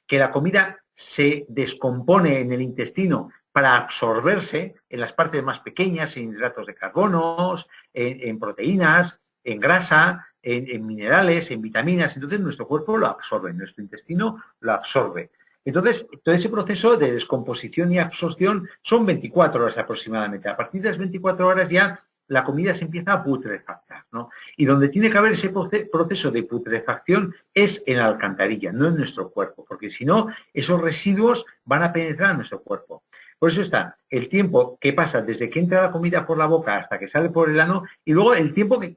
que la comida se descompone en el intestino para absorberse en las partes más pequeñas, en hidratos de carbono, en proteínas, en grasa, en minerales, en vitaminas. Entonces nuestro cuerpo lo absorbe, nuestro intestino lo absorbe. Entonces, todo ese proceso de descomposición y absorción son 24 horas aproximadamente. A partir de las 24 horas ya la comida se empieza a putrefactar, ¿no? Y donde tiene que haber ese proceso de putrefacción es en la alcantarilla, no en nuestro cuerpo, porque si no, esos residuos van a penetrar en nuestro cuerpo. Por eso está el tiempo que pasa desde que entra la comida por la boca hasta que sale por el ano y luego el tiempo que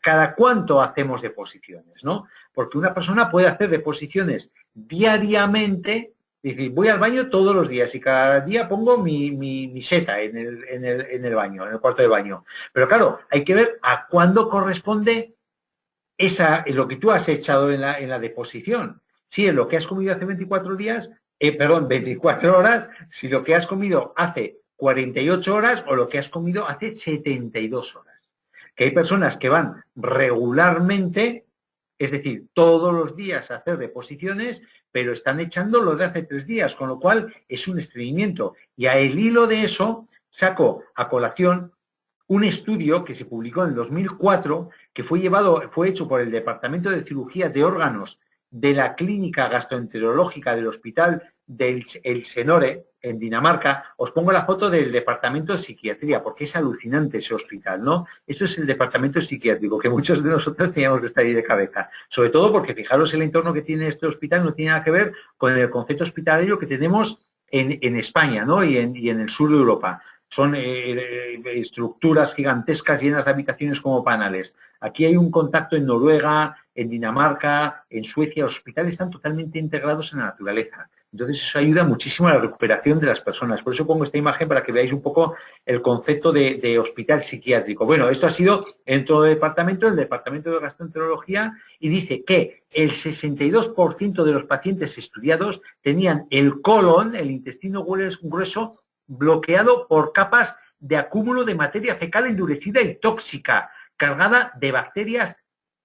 cada cuánto hacemos deposiciones, ¿no? Porque una persona puede hacer deposiciones diariamente. Es decir, voy al baño todos los días y cada día pongo mi seta en el baño, en el cuarto de baño. Pero claro, hay que ver a cuándo corresponde lo que tú has echado en la deposición. Si es lo que has comido hace 24 días, 24 horas, si lo que has comido hace 48 horas o lo que has comido hace 72 horas. Que hay personas que van regularmente, es decir, todos los días a hacer deposiciones, pero están echando lo de hace 3 días, con lo cual es un estreñimiento. Y al hilo de eso saco a colación un estudio que se publicó en el 2004, que fue hecho por el Departamento de Cirugía de Órganos de la Clínica Gastroenterológica del Hospital del Elsenore, en Dinamarca. Os pongo la foto del Departamento de Psiquiatría, porque es alucinante ese hospital, ¿no? Esto es el Departamento Psiquiátrico, que muchos de nosotros teníamos que estar ahí de cabeza. Sobre todo porque, fijaros, el entorno que tiene este hospital no tiene nada que ver con el concepto hospitalario que tenemos en España, ¿no? Y en el sur de Europa. Son estructuras gigantescas llenas de habitaciones como panales. Aquí hay un contacto en Noruega, en Dinamarca, en Suecia. Los hospitales están totalmente integrados en la naturaleza. Entonces eso ayuda muchísimo a la recuperación de las personas. Por eso pongo esta imagen para que veáis un poco el concepto de hospital psiquiátrico. Bueno, esto ha sido en todo el Departamento de Gastroenterología, y dice que el 62% de los pacientes estudiados tenían el colon, el intestino grueso, bloqueado por capas de acúmulo de materia fecal endurecida y tóxica, cargada de bacterias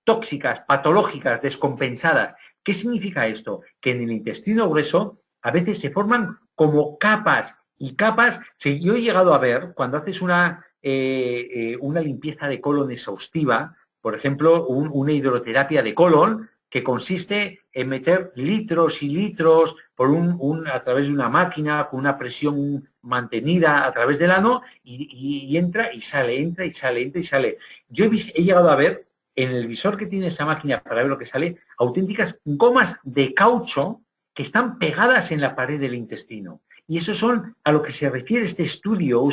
tóxicas, patológicas, descompensadas. ¿Qué significa esto? Que en el intestino grueso a veces se forman como capas y capas. Yo he llegado a ver, cuando haces una limpieza de colon exhaustiva, por ejemplo, una hidroterapia de colon, que consiste en meter litros y litros a través de una máquina con una presión mantenida a través del ano, y entra y sale, entra y sale, entra y sale. Yo he llegado a ver en el visor que tiene esa máquina para ver lo que sale, auténticas gomas de caucho que están pegadas en la pared del intestino. Y eso son a lo que se refiere este estudio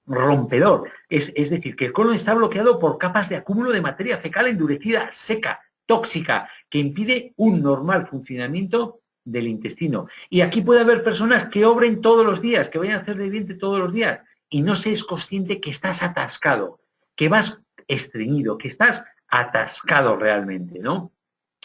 rompedor. Es decir, que el colon está bloqueado por capas de acúmulo de materia fecal endurecida, seca, tóxica, que impide un normal funcionamiento del intestino. Y aquí puede haber personas que obren todos los días, que vayan a hacer de diente todos los días, y no se es consciente que estás atascado, que vas estreñido, que estás atascado realmente, ¿no?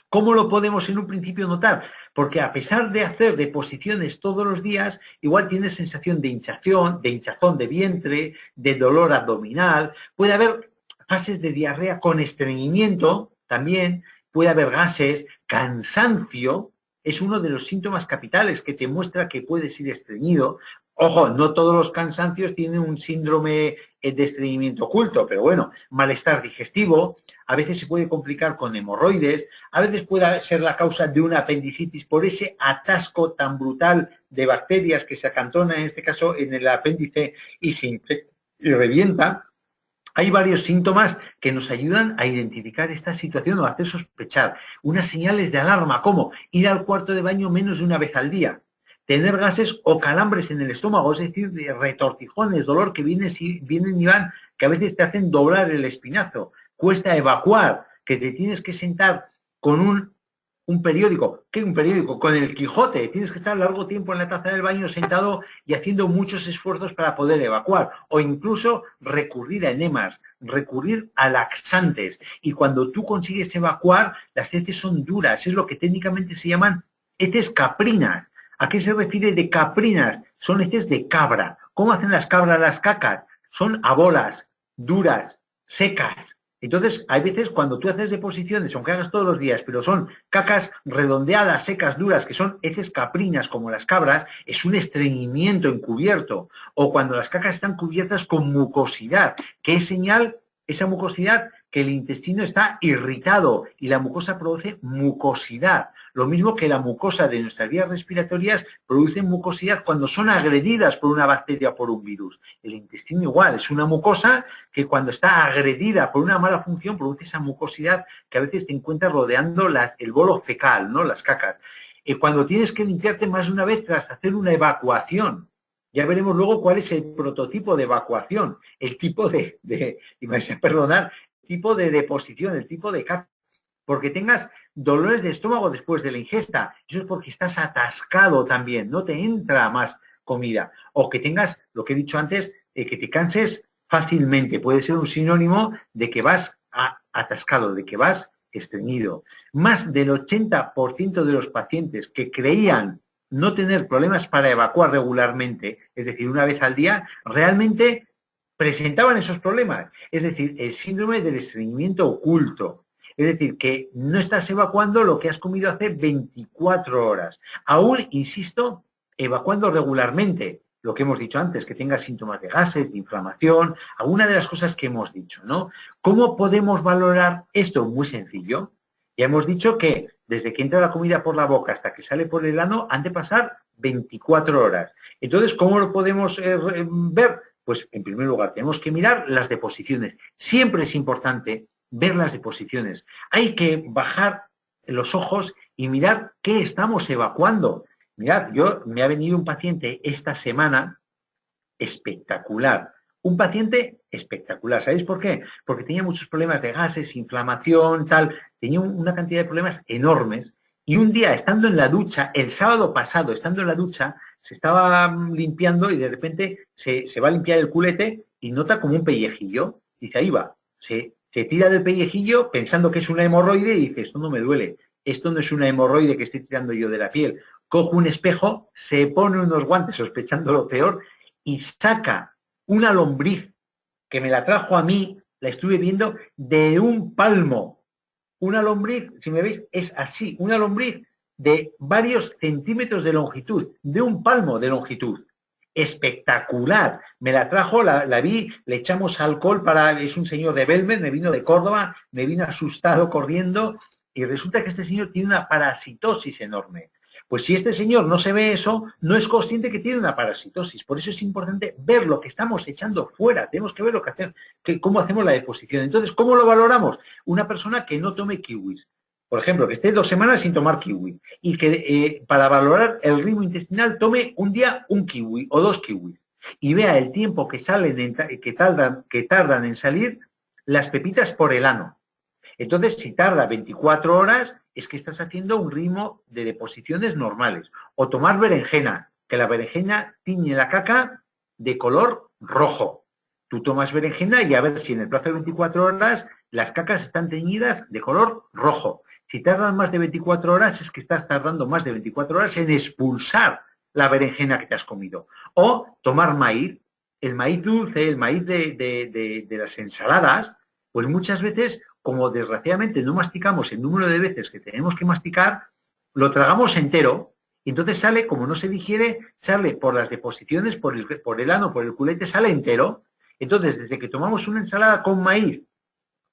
¿Cómo lo podemos en un principio notar? Porque a pesar de hacer deposiciones todos los días, igual tienes sensación de hinchazón de vientre, de dolor abdominal, puede haber fases de diarrea con estreñimiento también, puede haber gases, cansancio, es uno de los síntomas capitales que te muestra que puedes ir estreñido. Ojo, no todos los cansancios tienen un síndrome de estreñimiento oculto, pero bueno, malestar digestivo, a veces se puede complicar con hemorroides, a veces puede ser la causa de una apendicitis por ese atasco tan brutal de bacterias que se acantona, en este caso, en el apéndice y se infecta y revienta. Hay varios síntomas que nos ayudan a identificar esta situación o a hacer sospechar. Unas señales de alarma, como ir al cuarto de baño menos de una vez al día, tener gases o calambres en el estómago, es decir, de retortijones, dolor que vienen y van, que a veces te hacen doblar el espinazo. Cuesta evacuar, que te tienes que sentar con un periódico. ¿Qué un periódico? Con el Quijote. Tienes que estar largo tiempo en la taza del baño sentado y haciendo muchos esfuerzos para poder evacuar. O incluso recurrir a enemas, recurrir a laxantes. Y cuando tú consigues evacuar, las heces son duras. Es lo que técnicamente se llaman heces caprinas. ¿A qué se refiere de caprinas? Son heces de cabra. ¿Cómo hacen las cabras las cacas? Son a bolas, duras, secas. Entonces, hay veces cuando tú haces deposiciones, aunque hagas todos los días, pero son cacas redondeadas, secas, duras, que son heces caprinas como las cabras, es un estreñimiento encubierto. O cuando las cacas están cubiertas con mucosidad, que es señal, esa mucosidad, que el intestino está irritado y la mucosa produce mucosidad. Lo mismo que la mucosa de nuestras vías respiratorias produce mucosidad cuando son agredidas por una bacteria o por un virus. El intestino igual, es una mucosa que cuando está agredida por una mala función produce esa mucosidad que a veces te encuentras rodeando el bolo fecal, ¿no? Las cacas. Cuando tienes que limpiarte más de una vez tras hacer una evacuación, ya veremos luego cuál es el prototipo de evacuación, el tipo y me vais a perdonar, tipo de deposición, el tipo de caca. Porque tengas dolores de estómago después de la ingesta, eso es porque estás atascado también, no te entra más comida. O que tengas, lo que he dicho antes, que te canses fácilmente, puede ser un sinónimo de que vas atascado, de que vas estreñido. Más del 80% de los pacientes que creían no tener problemas para evacuar regularmente, es decir, una vez al día, realmente presentaban esos problemas. Es decir, el síndrome del estreñimiento oculto. Es decir, que no estás evacuando lo que has comido hace 24 horas. Aún, insisto, evacuando regularmente. Lo que hemos dicho antes, que tengas síntomas de gases, de inflamación, alguna de las cosas que hemos dicho, ¿no? ¿Cómo podemos valorar esto? Muy sencillo. Ya hemos dicho que desde que entra la comida por la boca hasta que sale por el ano han de pasar 24 horas. Entonces, ¿cómo lo podemos ver? Pues, en primer lugar, tenemos que mirar las deposiciones. Siempre es importante ver las deposiciones. Hay que bajar los ojos y mirar qué estamos evacuando. Mirad, me ha venido un paciente esta semana espectacular. Un paciente espectacular. ¿Sabéis por qué? Porque tenía muchos problemas de gases, inflamación, tal. Tenía una cantidad de problemas enormes. Y un día, estando en la ducha, el sábado pasado, estando en la ducha, se estaba limpiando y de repente se va a limpiar el culete y nota como un pellejillo. Dice, ahí va. Se tira del pellejillo pensando que es una hemorroide y dice, esto no me duele. Esto no es una hemorroide que estoy tirando yo de la piel. Coge un espejo, se pone unos guantes sospechando lo peor y saca una lombriz que me la trajo a mí, la estuve viendo, de un palmo. Una lombriz, si me veis, es así, una lombriz de varios centímetros de longitud, de un palmo de longitud. Espectacular. Me la trajo, la vi, le echamos alcohol es un señor de Belmed, me vino de Córdoba, me vino asustado corriendo y resulta que este señor tiene una parasitosis enorme. Pues si este señor no se ve eso, no es consciente que tiene una parasitosis. Por eso es importante ver lo que estamos echando fuera. Tenemos que ver lo que hacemos, cómo hacemos la deposición. Entonces, ¿cómo lo valoramos? Una persona que no tome kiwis. Por ejemplo, que esté 2 semanas sin tomar kiwi y que para valorar el ritmo intestinal tome un día un kiwi o 2 kiwis y vea el tiempo que tardan en salir las pepitas por el ano. Entonces, si tarda 24 horas, es que estás haciendo un ritmo de deposiciones normales. O tomar berenjena, que la berenjena tiñe la caca de color rojo. Tú tomas berenjena y a ver si en el plazo de 24 horas las cacas están teñidas de color rojo. Si tardan más de 24 horas, es que estás tardando más de 24 horas en expulsar la berenjena que te has comido. O tomar maíz, el maíz dulce, el maíz de las ensaladas, pues muchas veces, como desgraciadamente no masticamos el número de veces que tenemos que masticar, lo tragamos entero y entonces sale, como no se digiere, sale por las deposiciones, por el ano, por el culete, sale entero. Entonces, desde que tomamos una ensalada con maíz,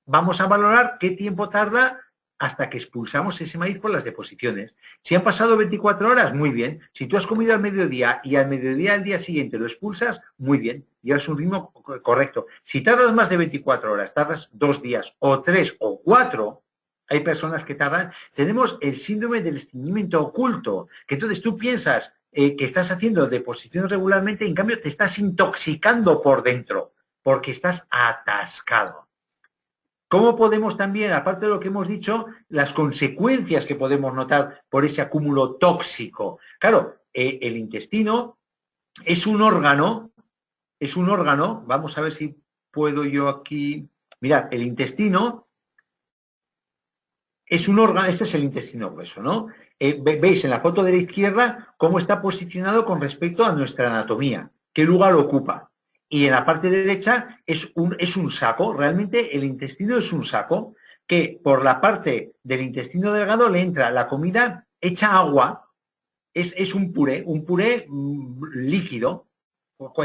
vamos a valorar qué tiempo tarda hasta que expulsamos ese maíz por las deposiciones. Si han pasado 24 horas, muy bien. Si tú has comido al mediodía y al mediodía al día siguiente lo expulsas, muy bien. Llevas un ritmo correcto. Si tardas más de 24 horas, tardas 2 días o 3 o 4, hay personas que tardan. Tenemos el síndrome del estreñimiento oculto, que entonces tú piensas que estás haciendo deposiciones regularmente y en cambio te estás intoxicando por dentro, porque estás atascado. ¿Cómo podemos también, aparte de lo que hemos dicho, las consecuencias que podemos notar por ese acúmulo tóxico? Claro, el intestino es un órgano, vamos a ver si puedo yo aquí. Mirad, el intestino es un órgano, este es el intestino grueso, ¿no? Veis en la foto de la izquierda cómo está posicionado con respecto a nuestra anatomía, qué lugar ocupa. y en la parte derecha es un saco. Realmente el intestino es un saco que por la parte del intestino delgado le entra la comida hecha agua, es un puré líquido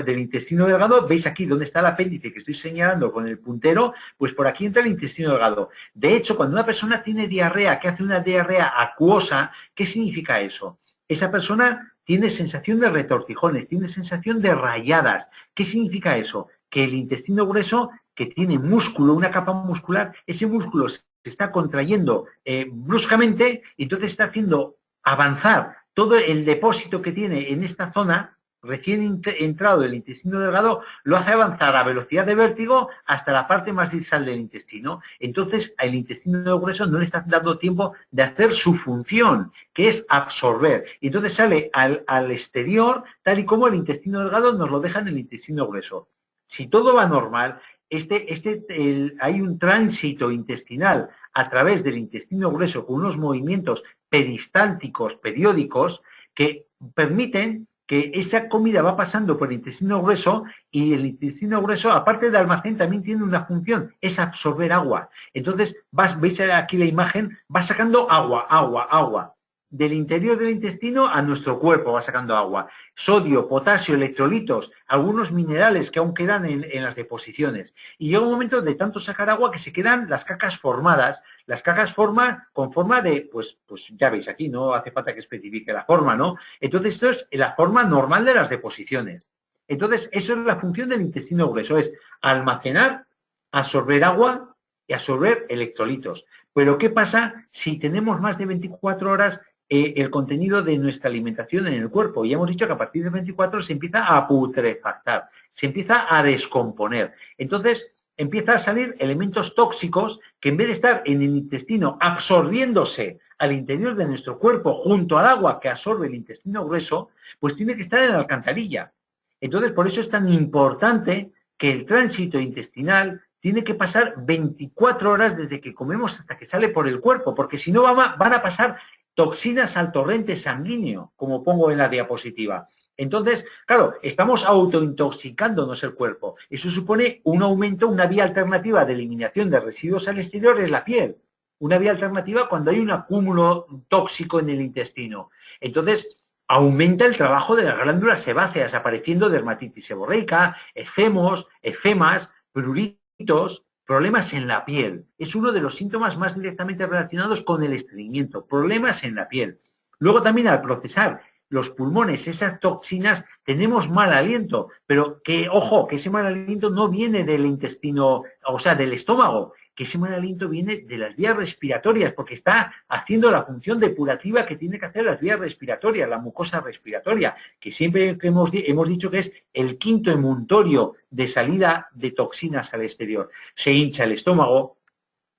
del intestino delgado. Veis aquí donde está el apéndice que estoy señalando con el puntero, pues por aquí entra el intestino delgado. De hecho, cuando una persona tiene diarrea, que hace una diarrea acuosa, ¿qué significa eso? Esa persona tiene sensación de retortijones, tiene sensación de rayadas. ¿Qué significa eso? Que el intestino grueso, que tiene músculo, una capa muscular, ese músculo se está contrayendo bruscamente y entonces está haciendo avanzar todo el depósito que tiene en esta zona recién entrado del intestino delgado, lo hace avanzar a velocidad de vértigo hasta la parte más distal del intestino. Entonces, al intestino grueso no le está dando tiempo de hacer su función, que es absorber. Y entonces sale al exterior, tal y como el intestino delgado nos lo deja en el intestino grueso. Si todo va normal, hay un tránsito intestinal a través del intestino grueso con unos movimientos peristálticos periódicos que permiten que esa comida va pasando por el intestino grueso, y el intestino grueso, aparte de almacén, también tiene una función, es absorber agua. Entonces, veis aquí la imagen, va sacando agua, agua, agua. Del interior del intestino a nuestro cuerpo va sacando agua. Sodio, potasio, electrolitos, algunos minerales que aún quedan en las deposiciones. Y llega un momento de tanto sacar agua que se quedan las cacas formadas. Las cacas forman con forma de, pues ya veis aquí, no hace falta que especifique la forma, ¿no? Entonces, esto es la forma normal de las deposiciones. Entonces, eso es la función del intestino grueso, es almacenar, absorber agua y absorber electrolitos. Pero, ¿qué pasa si tenemos más de 24 horas el contenido de nuestra alimentación en el cuerpo? Y hemos dicho que a partir de 24 se empieza a putrefactar, se empieza a descomponer. Entonces, empiezan a salir elementos tóxicos que, en vez de estar en el intestino absorbiéndose al interior de nuestro cuerpo junto al agua que absorbe el intestino grueso, pues tiene que estar en la alcantarilla. Entonces, por eso es tan importante que el tránsito intestinal tiene que pasar 24 horas desde que comemos hasta que sale por el cuerpo, porque si no van a pasar toxinas al torrente sanguíneo, como pongo en la diapositiva. Entonces, claro, estamos autointoxicándonos el cuerpo. Eso supone un aumento, una vía alternativa de eliminación de residuos al exterior es la piel. Una vía alternativa cuando hay un acúmulo tóxico en el intestino. Entonces, aumenta el trabajo de las glándulas sebáceas, apareciendo dermatitis seborreica, eczemas, pruritos, problemas en la piel. Es uno de los síntomas más directamente relacionados con el estreñimiento, problemas en la piel. Luego también, al procesar los pulmones esas toxinas, tenemos mal aliento, pero que, ojo, que ese mal aliento no viene del intestino, o sea, del estómago, que ese mal aliento viene de las vías respiratorias, porque está haciendo la función depurativa que tiene que hacer las vías respiratorias, la mucosa respiratoria, que siempre hemos dicho que es el quinto emuntorio de salida de toxinas al exterior. Se hincha el estómago,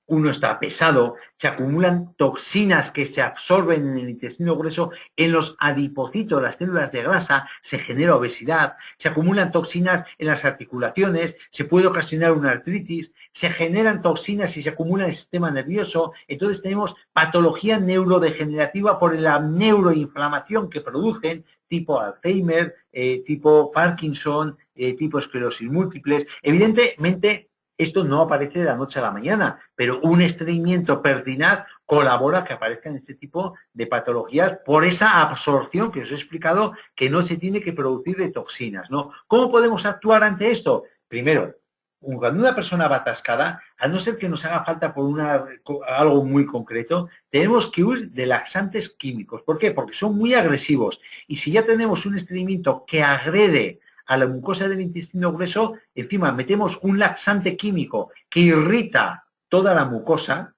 uno está pesado, se acumulan toxinas que se absorben en el intestino grueso, en los adipocitos, las células de grasa, se genera obesidad, se acumulan toxinas en las articulaciones, se puede ocasionar una artritis, se generan toxinas y se acumula en el sistema nervioso. Entonces tenemos patología neurodegenerativa por la neuroinflamación que producen, tipo Alzheimer, tipo Parkinson, tipo esclerosis múltiples. Evidentemente, esto no aparece de la noche a la mañana, pero un estreñimiento pertinaz colabora a que aparezcan este tipo de patologías por esa absorción que os he explicado, que no se tiene que producir de toxinas, ¿no? ¿Cómo podemos actuar ante esto? Primero, cuando una persona va atascada, a no ser que nos haga falta por algo muy concreto, tenemos que huir de laxantes químicos. ¿Por qué? Porque son muy agresivos. Y si ya tenemos un estreñimiento que agrede a la mucosa del intestino grueso, encima metemos un laxante químico que irrita toda la mucosa,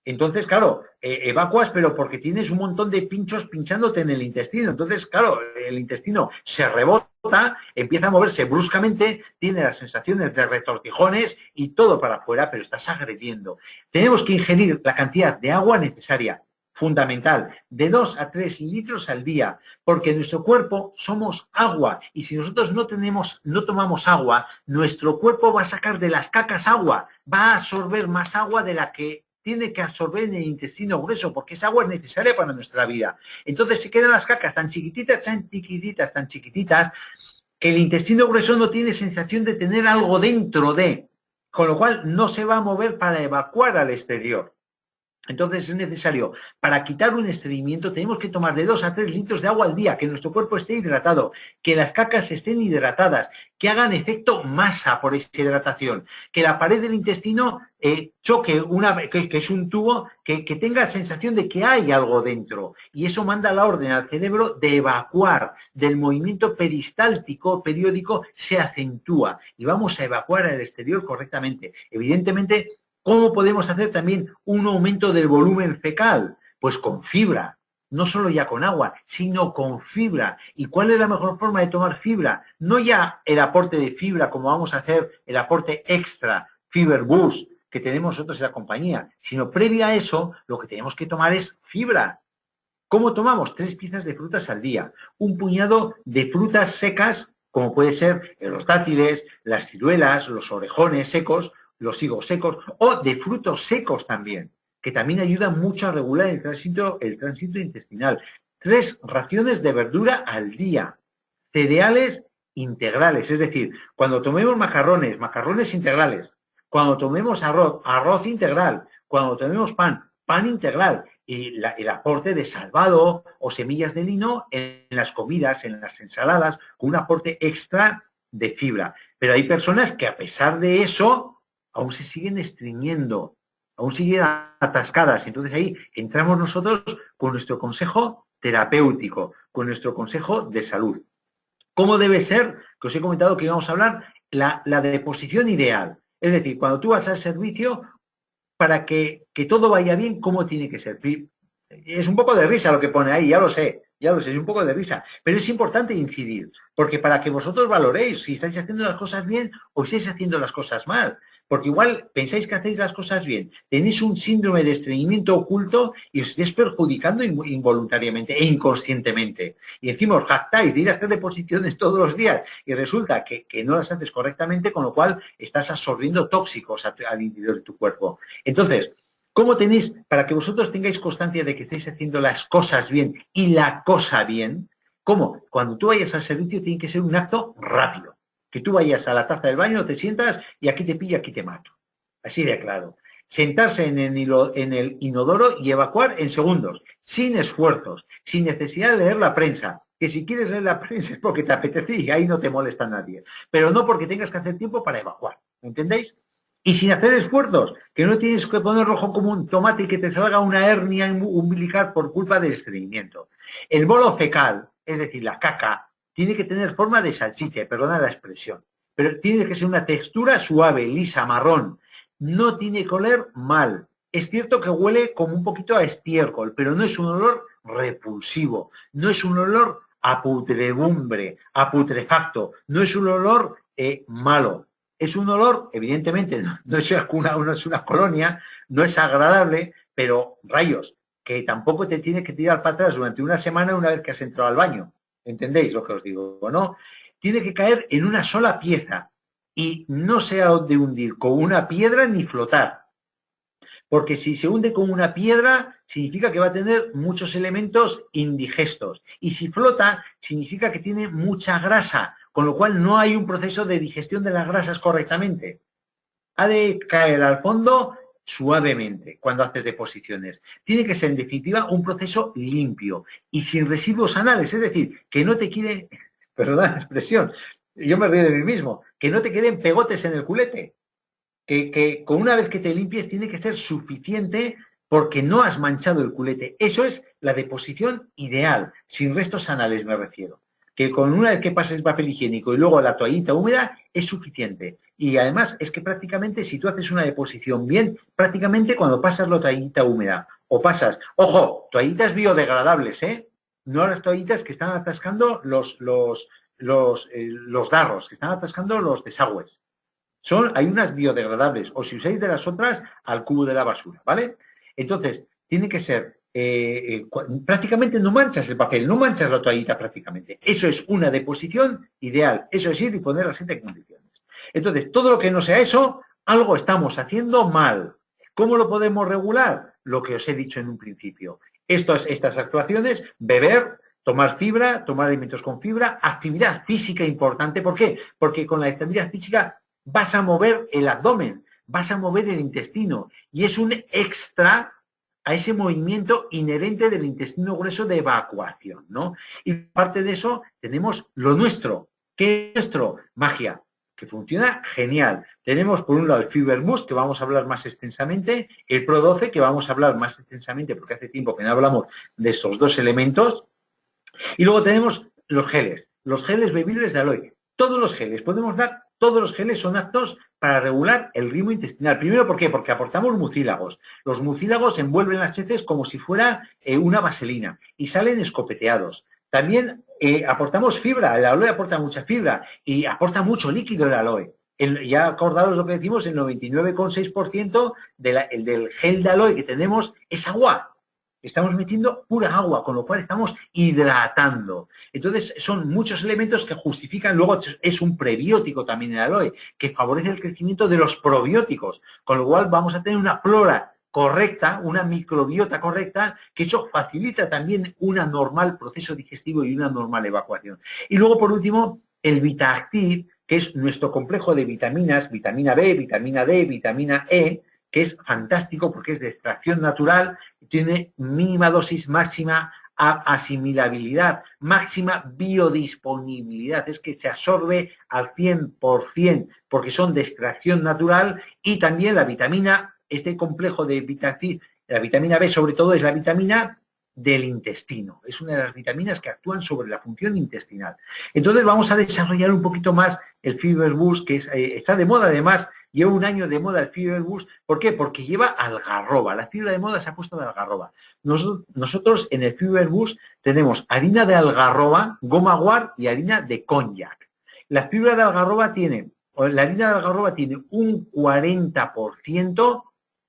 entonces, claro, evacuas, pero porque tienes un montón de pinchos pinchándote en el intestino. Entonces, claro, el intestino se rebota, empieza a moverse bruscamente, tiene las sensaciones de retortijones y todo para afuera, pero estás agrediendo. Tenemos que ingerir la cantidad de agua necesaria, fundamental, de 2 a 3 litros al día, porque en nuestro cuerpo somos agua, y si nosotros no tomamos agua, nuestro cuerpo va a sacar de las cacas agua, va a absorber más agua de la que tiene que absorber en el intestino grueso, porque esa agua es necesaria para nuestra vida. Entonces se quedan las cacas tan chiquititas, tan chiquititas, tan chiquititas, que el intestino grueso no tiene sensación de tener algo dentro de, con lo cual no se va a mover para evacuar al exterior. Entonces es necesario, para quitar un estreñimiento, tenemos que tomar de 2 a 3 litros de agua al día, que nuestro cuerpo esté hidratado, que las cacas estén hidratadas, que hagan efecto masa por esa hidratación, que la pared del intestino choque, que es un tubo, que tenga sensación de que hay algo dentro. Y eso manda la orden al cerebro de evacuar, del movimiento peristáltico periódico se acentúa y vamos a evacuar al exterior correctamente. Evidentemente, ¿cómo podemos hacer también un aumento del volumen fecal? Pues con fibra, no solo ya con agua, sino con fibra. ¿Y cuál es la mejor forma de tomar fibra? No ya el aporte de fibra, como vamos a hacer el aporte extra, Fiber Boost, que tenemos nosotros en la compañía, sino previo a eso, lo que tenemos que tomar es fibra. ¿Cómo tomamos? 3 piezas de frutas al día, un puñado de frutas secas, como puede ser los dátiles, las ciruelas, los orejones secos, los higos secos, o de frutos secos también, que también ayudan mucho a regular el tránsito intestinal. 3 raciones de verdura al día, cereales integrales, es decir, cuando tomemos macarrones integrales, cuando tomemos arroz integral, cuando tomemos pan integral, y el aporte de salvado o semillas de lino en las comidas, en las ensaladas, con un aporte extra de fibra. Pero hay personas que a pesar de eso aún se siguen estreñiendo, aún siguen atascadas. Entonces ahí entramos nosotros con nuestro consejo terapéutico, con nuestro consejo de salud. ¿Cómo debe ser? Que os he comentado que íbamos a hablar la deposición ideal. Es decir, cuando tú vas al servicio, para que todo vaya bien, ¿cómo tiene que ser? Es un poco de risa lo que pone ahí, ya lo sé, es un poco de risa, pero es importante incidir, porque para que vosotros valoréis si estáis haciendo las cosas bien o estáis haciendo las cosas mal, porque igual pensáis que hacéis las cosas bien, tenéis un síndrome de estreñimiento oculto y os estáis perjudicando involuntariamente e inconscientemente. Y encima os jactáis de ir a hacer deposiciones todos los días y resulta que no las haces correctamente, con lo cual estás absorbiendo tóxicos al interior de tu cuerpo. Entonces, ¿cómo tenéis, para que vosotros tengáis constancia de que estáis haciendo las cosas bien y la cosa bien? ¿Cómo? Cuando tú vayas al servicio tiene que ser un acto rápido. Que tú vayas a la taza del baño, te sientas y aquí te pillo, aquí te mato. Así de claro. Sentarse en el inodoro y evacuar en segundos, sin esfuerzos, sin necesidad de leer la prensa. Que si quieres leer la prensa es porque te apetece y ahí no te molesta nadie. Pero no porque tengas que hacer tiempo para evacuar. ¿Entendéis? Y sin hacer esfuerzos, que no tienes que poner rojo como un tomate y que te salga una hernia umbilical por culpa del estreñimiento. El bolo fecal, es decir, la caca, tiene que tener forma de salchicha, perdona la expresión, pero tiene que ser una textura suave, lisa, marrón. No tiene que oler mal. Es cierto que huele como un poquito a estiércol, pero no es un olor repulsivo, no es un olor a pudredumbre, a putrefacto, no es un olor malo. Es un olor, evidentemente, no es una colonia, no es agradable, pero rayos, que tampoco te tienes que tirar para atrás durante una semana una vez que has entrado al baño. ¿Entendéis lo que os digo, no? Tiene que caer en una sola pieza y no se ha de hundir con una piedra ni flotar. Porque si se hunde con una piedra, significa que va a tener muchos elementos indigestos. Y si flota, significa que tiene mucha grasa, con lo cual no hay un proceso de digestión de las grasas correctamente. Ha de caer al fondo suavemente cuando haces deposiciones. Tiene que ser, en definitiva, un proceso limpio y sin residuos anales, es decir, que no te quede, perdón la expresión, yo me río de mí mismo, que no te queden pegotes en el culete. Que con una vez que te limpies tiene que ser suficiente porque no has manchado el culete. Eso es la deposición ideal, sin restos anales me refiero. Que con una vez que pases el papel higiénico y luego la toallita húmeda es suficiente. Y además es que prácticamente si tú haces una deposición bien, prácticamente cuando pasas la toallita húmeda o pasas, ojo, toallitas biodegradables, no las toallitas que están atascando los darros, que están atascando los desagües. Hay unas biodegradables, o si usáis de las otras, al cubo de la basura, ¿vale? Entonces, tiene que ser, prácticamente no manchas el papel, no manchas la toallita prácticamente. Eso es una deposición ideal, eso es ir y poner las 7 condiciones. Entonces, todo lo que no sea eso, algo estamos haciendo mal. ¿Cómo lo podemos regular? Lo que os he dicho en un principio. Estas actuaciones, beber Tomar fibra, tomar alimentos con fibra, actividad física importante. ¿Por qué? Porque con la actividad física vas a mover el abdomen, vas a mover el intestino y es un extra a ese movimiento inherente del intestino grueso de evacuación, ¿no? Y parte de eso tenemos lo nuestro. ¿Qué es nuestro? Magia, que funciona genial. Tenemos por un lado el Fiber Boost, que vamos a hablar más extensamente, el Pro 12, que vamos a hablar más extensamente porque hace tiempo que no hablamos de estos dos elementos, y luego tenemos los geles bebibles de aloe. Todos los geles, podemos dar, todos los geles son aptos para regular el ritmo intestinal. Primero, ¿por qué? Porque aportamos mucílagos. Los mucílagos envuelven las heces como si fuera una vaselina y salen escopeteados. También aportamos fibra, el aloe aporta mucha fibra y aporta mucho líquido el aloe. Ya acordaros lo que decimos, el 99,6% del gel de aloe que tenemos es agua. Estamos metiendo pura agua, con lo cual estamos hidratando. Entonces, son muchos elementos que justifican, luego es un prebiótico también el aloe, que favorece el crecimiento de los probióticos, con lo cual vamos a tener una flora correcta, una microbiota correcta, que eso facilita también un normal proceso digestivo y una normal evacuación. Y luego, por último, el VitaActiv, que es nuestro complejo de vitaminas, vitamina B, vitamina D, vitamina E, que es fantástico porque es de extracción natural, tiene mínima dosis, máxima asimilabilidad, máxima biodisponibilidad, es que se absorbe al 100% porque son de extracción natural, y también la vitamina, este complejo de vitamina, la vitamina B sobre todo es la vitamina del intestino, es una de las vitaminas que actúan sobre la función intestinal. Entonces vamos a desarrollar un poquito más el Fiber Boost, que está de moda además. Lleva un año de moda el Fiber Boost. ¿Por qué? Porque lleva algarroba. La fibra de moda se ha puesto de algarroba. Nosotros en el Fiber Boost tenemos harina de algarroba, goma guar y harina de cognac. La fibra de algarroba la harina de algarroba tiene un 40%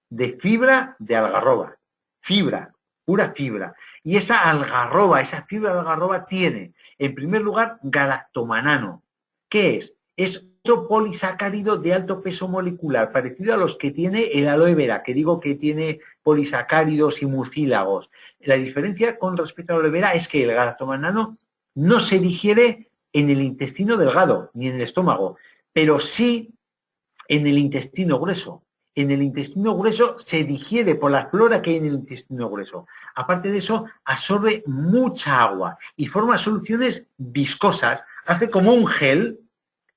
de fibra de algarroba. Fibra, pura fibra. Y esa algarroba, esa fibra de algarroba tiene, en primer lugar, galactomanano. ¿Qué es? Es otro polisacárido de alto peso molecular, parecido a los que tiene el aloe vera, que digo que tiene polisacáridos y mucílagos. La diferencia con respecto al aloe vera es que el galactomanano no se digiere en el intestino delgado, ni en el estómago, pero sí en el intestino grueso. En el intestino grueso se digiere por la flora que hay en el intestino grueso. Aparte de eso, absorbe mucha agua y forma soluciones viscosas, hace como un gel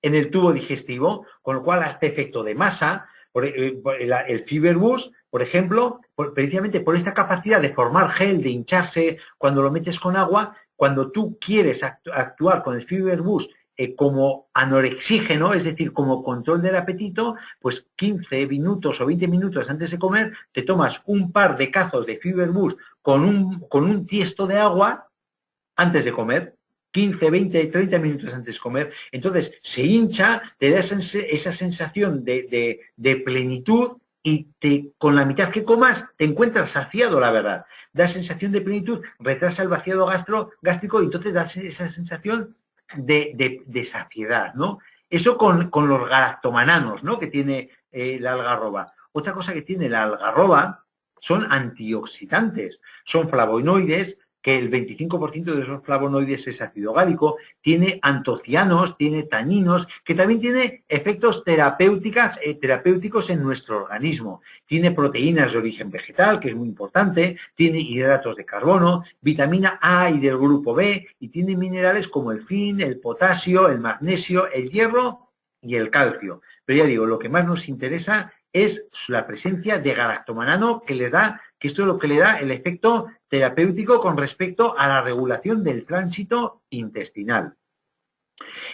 en el tubo digestivo, con lo cual hace efecto de masa. El Fiber Boost, por ejemplo, precisamente por esta capacidad de formar gel, de hincharse cuando lo metes con agua, cuando tú quieres actuar con el Fiber Boost como anorexígeno, es decir, como control del apetito, pues 15 minutos o 20 minutos antes de comer, te tomas un par de cazos de Fiber Boost con un tiesto de agua antes de comer, 15, 20, 30 minutos antes de comer, entonces se hincha, te da esa sensación de plenitud y con la mitad que comas te encuentras saciado, la verdad. Da sensación de plenitud, retrasa el vaciado gástrico y entonces da esa sensación de saciedad, ¿no? Eso con los galactomananos, ¿no?, que tiene la algarroba. Otra cosa que tiene la algarroba son antioxidantes, son flavonoides, que el 25% de esos flavonoides es ácido gálico, tiene antocianos, tiene taninos, que también tiene efectos terapéuticos en nuestro organismo. Tiene proteínas de origen vegetal, que es muy importante, tiene hidratos de carbono, vitamina A y del grupo B, y tiene minerales como el zinc, el potasio, el magnesio, el hierro y el calcio. Pero ya digo, lo que más nos interesa es la presencia de galactomanano, que esto es lo que le da el efecto terapéutico con respecto a la regulación del tránsito intestinal.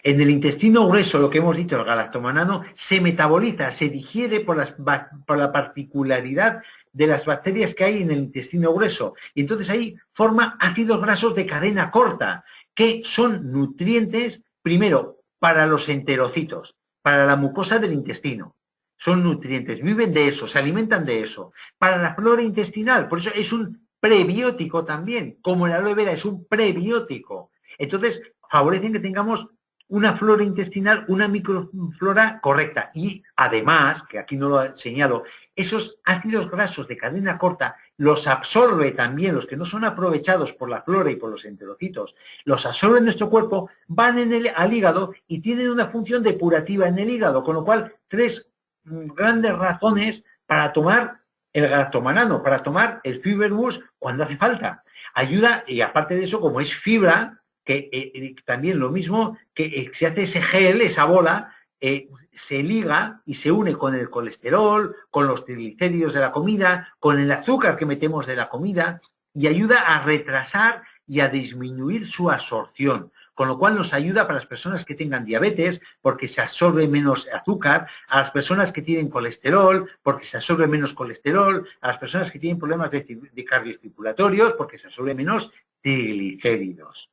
En el intestino grueso, lo que hemos dicho, el galactomanano, se metaboliza, se digiere por la particularidad de las bacterias que hay en el intestino grueso. Y entonces ahí forma ácidos grasos de cadena corta, que son nutrientes, primero, para los enterocitos, para la mucosa del intestino. Son nutrientes, viven de eso, se alimentan de eso. Para la flora intestinal, por eso es un prebiótico también, como el aloe vera es un prebiótico. Entonces, favorecen que tengamos una flora intestinal, una microflora correcta. Y además, que aquí no lo he enseñado, esos ácidos grasos de cadena corta los absorbe también, los que no son aprovechados por la flora y por los enterocitos, los absorbe en nuestro cuerpo, van al hígado y tienen una función depurativa en el hígado, con lo cual 3 grandes razones para tomar el galactomanano, para tomar el Fiber Boost cuando hace falta. Ayuda, y aparte de eso, como es fibra, que también lo mismo, que se hace ese gel, esa bola, se liga y se une con el colesterol, con los triglicéridos de la comida, con el azúcar que metemos de la comida, y ayuda a retrasar y a disminuir su absorción, con lo cual nos ayuda para las personas que tengan diabetes, porque se absorbe menos azúcar, a las personas que tienen colesterol, porque se absorbe menos colesterol, a las personas que tienen problemas de cardiocirculatorios, porque se absorbe menos triglicéridos.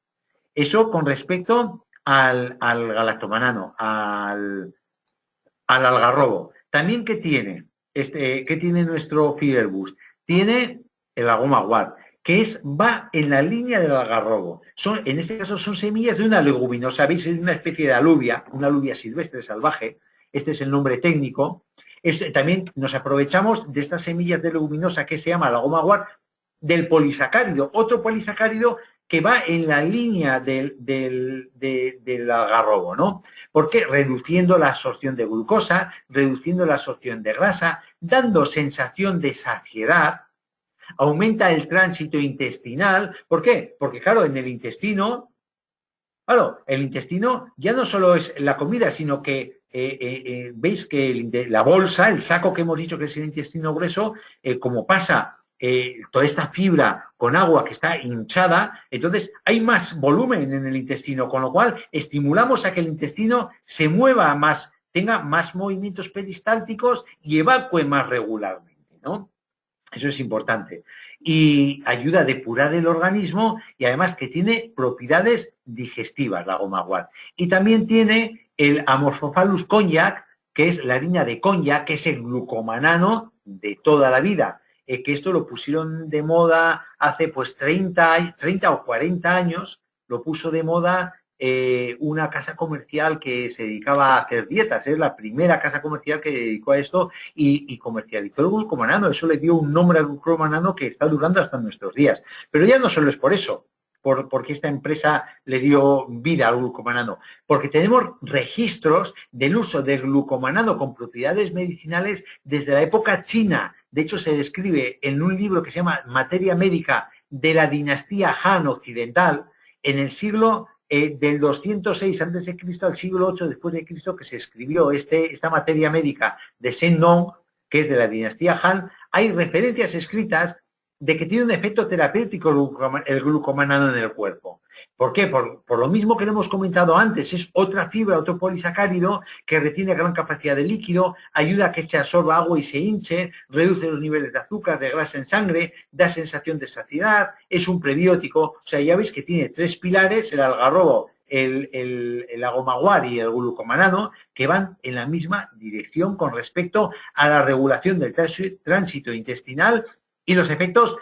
Eso con respecto al galactomanano, al algarrobo. También, ¿qué tiene? ¿Qué tiene nuestro Fiber Boost? Tiene el agomaguar, que va en la línea del algarrobo. En este caso son semillas de una leguminosa, ¿veis? Es una especie de alubia, una alubia silvestre salvaje. Este es el nombre técnico. También nos aprovechamos de estas semillas de leguminosa que se llama el agomaguar, del polisacárido, otro polisacárido que va en la línea del algarrobo, ¿no? Porque reduciendo la absorción de glucosa, reduciendo la absorción de grasa, dando sensación de saciedad, aumenta el tránsito intestinal. ¿Por qué? Porque, claro, en el intestino, el intestino ya no solo es la comida, sino que veis que la bolsa, el saco que hemos dicho que es el intestino grueso, como pasa toda esta fibra con agua que está hinchada, entonces hay más volumen en el intestino, con lo cual estimulamos a que el intestino se mueva más, tenga más movimientos peristálticos y evacúe más regularmente, ¿no? Eso es importante. Y ayuda a depurar el organismo y además que tiene propiedades digestivas, la agomaguar. Y también tiene el Amorphophallus konjac, que es la harina de konjac, que es el glucomanano de toda la vida. Que esto lo pusieron de moda hace pues 30 o 40 años, lo puso de moda una casa comercial que se dedicaba a hacer dietas. Es la primera casa comercial que dedicó a esto y comercializó el glucomanano. Eso le dio un nombre al glucomanano que está durando hasta nuestros días. Pero ya no solo es por eso, porque esta empresa le dio vida al glucomanano, porque tenemos registros del uso del glucomanano con propiedades medicinales desde la época china. De hecho, se describe en un libro que se llama Materia Médica de la dinastía Han occidental, en el siglo del 206 a.C. al siglo 8 después de Cristo, que se escribió esta materia médica de Shen Nong, que es de la dinastía Han. Hay referencias escritas de que tiene un efecto terapéutico el glucomanano en el cuerpo. ¿Por qué? Por lo mismo que lo hemos comentado antes, es otra fibra, otro polisacárido que retiene gran capacidad de líquido, ayuda a que se absorba agua y se hinche, reduce los niveles de azúcar, de grasa en sangre, da sensación de saciedad, es un prebiótico. O sea, ya veis que tiene 3 pilares, el algarrobo, el agomaguar y el glucomanano, que van en la misma dirección con respecto a la regulación del tránsito intestinal y los efectos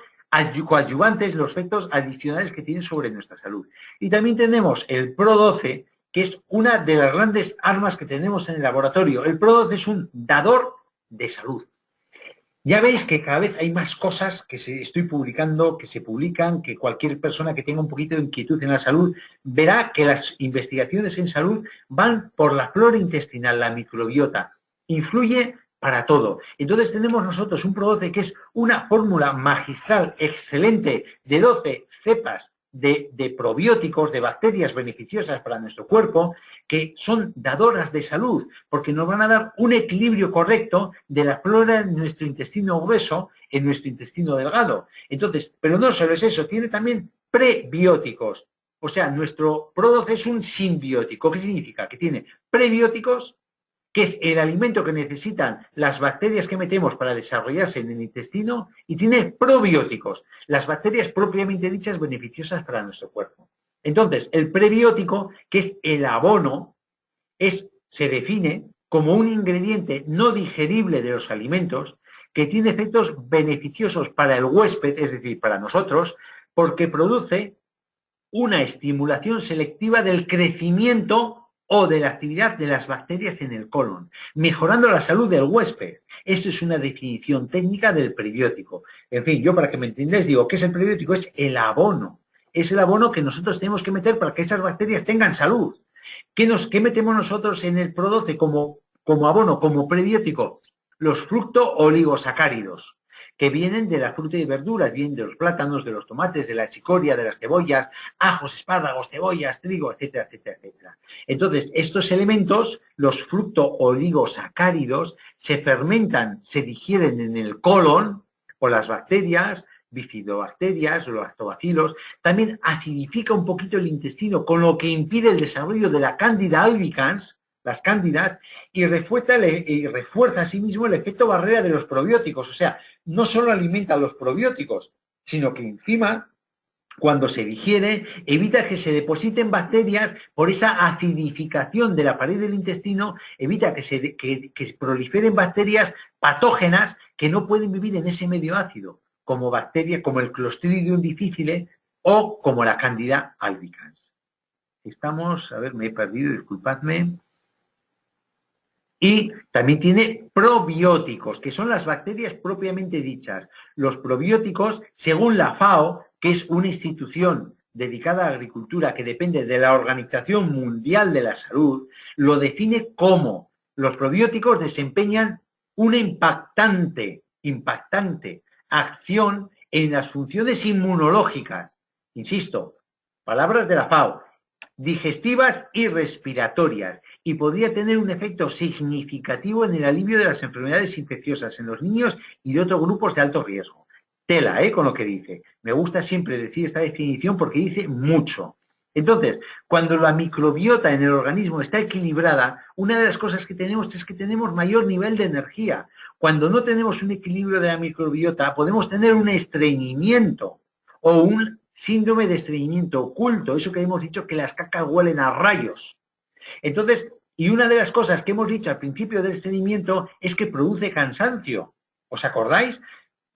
coadyuvantes, los efectos adicionales que tienen sobre nuestra salud. Y también tenemos el Pro12, que es una de las grandes armas que tenemos en el laboratorio. El Pro12 es un dador de salud. Ya veis que cada vez hay más cosas que estoy publicando, que se publican, que cualquier persona que tenga un poquito de inquietud en la salud verá que las investigaciones en salud van por la flora intestinal, la microbiota. Influye para todo. Entonces tenemos nosotros un Pro12 que es una fórmula magistral, excelente, de 12 cepas de probióticos, de bacterias beneficiosas para nuestro cuerpo, que son dadoras de salud, porque nos van a dar un equilibrio correcto de la flora en nuestro intestino grueso, en nuestro intestino delgado. Entonces, pero no solo es eso, tiene también prebióticos. O sea, nuestro Pro12 es un simbiótico. ¿Qué significa? Que tiene prebióticos, que es el alimento que necesitan las bacterias que metemos para desarrollarse en el intestino, y tiene probióticos, las bacterias propiamente dichas beneficiosas para nuestro cuerpo. Entonces, el prebiótico, que es el abono, se define como un ingrediente no digerible de los alimentos que tiene efectos beneficiosos para el huésped, es decir, para nosotros, porque produce una estimulación selectiva del crecimiento o de la actividad de las bacterias en el colon, mejorando la salud del huésped. Esto es una definición técnica del prebiótico. En fin, yo para que me entendáis digo, ¿qué es el prebiótico? Es el abono. Es el abono que nosotros tenemos que meter para que esas bacterias tengan salud. ¿Qué metemos nosotros en el PRO12 como abono, como prebiótico? Los fructooligosacáridos, que vienen de la fruta y verduras, vienen de los plátanos, de los tomates, de la chicoria, de las cebollas, ajos, espárragos, cebollas, trigo, etcétera, etcétera, etcétera. Entonces, estos elementos, los fructooligosacáridos, se fermentan, se digieren en el colon por las bacterias, bifidobacterias, los lactobacilos, también acidifica un poquito el intestino, con lo que impide el desarrollo de la Candida albicans, las cándidas, y refuerza asimismo el efecto barrera de los probióticos. O sea, no solo alimenta los probióticos, sino que encima, cuando se digiere, evita que se depositen bacterias por esa acidificación de la pared del intestino, evita que proliferen bacterias patógenas que no pueden vivir en ese medio ácido, como bacterias como el Clostridium difficile o como la Candida albicans. Estamos, a ver, me he perdido, disculpadme. Y también tiene probióticos, que son las bacterias propiamente dichas. Los probióticos, según la FAO, que es una institución dedicada a la agricultura que depende de la Organización Mundial de la Salud, lo define como los probióticos desempeñan una impactante acción en las funciones inmunológicas. Insisto, palabras de la FAO, digestivas y respiratorias, y podría tener un efecto significativo en el alivio de las enfermedades infecciosas en los niños y de otros grupos de alto riesgo. Tela, con lo que dice. Me gusta siempre decir esta definición porque dice mucho. Entonces, cuando la microbiota en el organismo está equilibrada, una de las cosas que tenemos es que tenemos mayor nivel de energía. Cuando no tenemos un equilibrio de la microbiota, podemos tener un estreñimiento o un síndrome de estreñimiento oculto, eso que hemos dicho que las cacas huelen a rayos. Entonces, y una de las cosas que hemos dicho al principio del estreñimiento es que produce cansancio. ¿Os acordáis?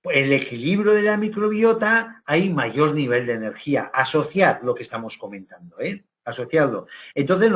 El equilibrio de la microbiota, hay mayor nivel de energía. Asociad lo que estamos comentando, asociadlo. Entonces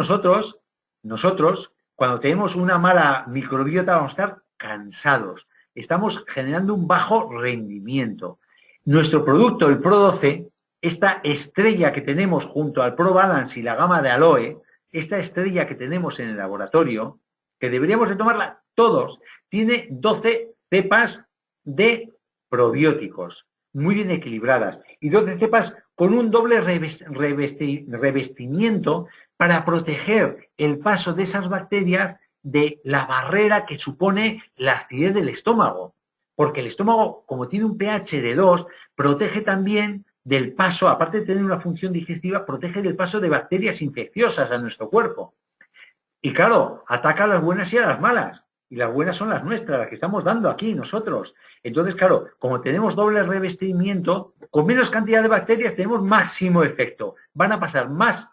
nosotros, cuando tenemos una mala microbiota, vamos a estar cansados. Estamos generando un bajo rendimiento. Nuestro producto, el PRO12, esta estrella que tenemos junto al ProBalance y la gama de aloe, esta estrella que tenemos en el laboratorio, que deberíamos de tomarla todos, tiene 12 cepas de probióticos, muy bien equilibradas, y 12 cepas con un doble revestimiento para proteger el paso de esas bacterias de la barrera que supone la acidez del estómago. Porque el estómago, como tiene un pH de 2, protege también del paso, aparte de tener una función digestiva, protege del paso de bacterias infecciosas a nuestro cuerpo. Y claro, ataca a las buenas y a las malas. Y las buenas son las nuestras, las que estamos dando aquí nosotros. Entonces, claro, como tenemos doble revestimiento, con menos cantidad de bacterias tenemos máximo efecto. Van a pasar más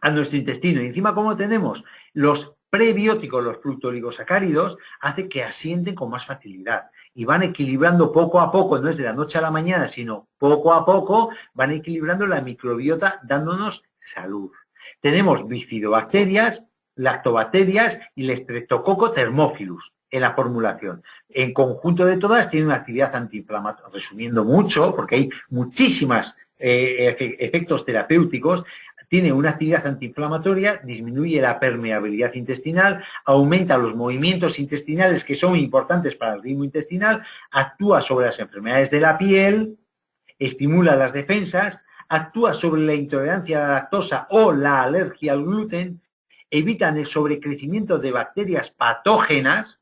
a nuestro intestino. Y encima, como tenemos los prebióticos, los fructooligosacáridos, hace que asienten con más facilidad. Y van equilibrando poco a poco, no es de la noche a la mañana, sino poco a poco, van equilibrando la microbiota, dándonos salud. Tenemos bifidobacterias, lactobacterias y el Streptococcus thermophilus en la formulación. En conjunto de todas tiene una actividad antiinflamatoria, resumiendo mucho, porque hay muchísimos efectos terapéuticos. Tiene una actividad antiinflamatoria, disminuye la permeabilidad intestinal, aumenta los movimientos intestinales que son importantes para el ritmo intestinal, actúa sobre las enfermedades de la piel, estimula las defensas, actúa sobre la intolerancia a la lactosa o la alergia al gluten, evitan el sobrecrecimiento de bacterias patógenas,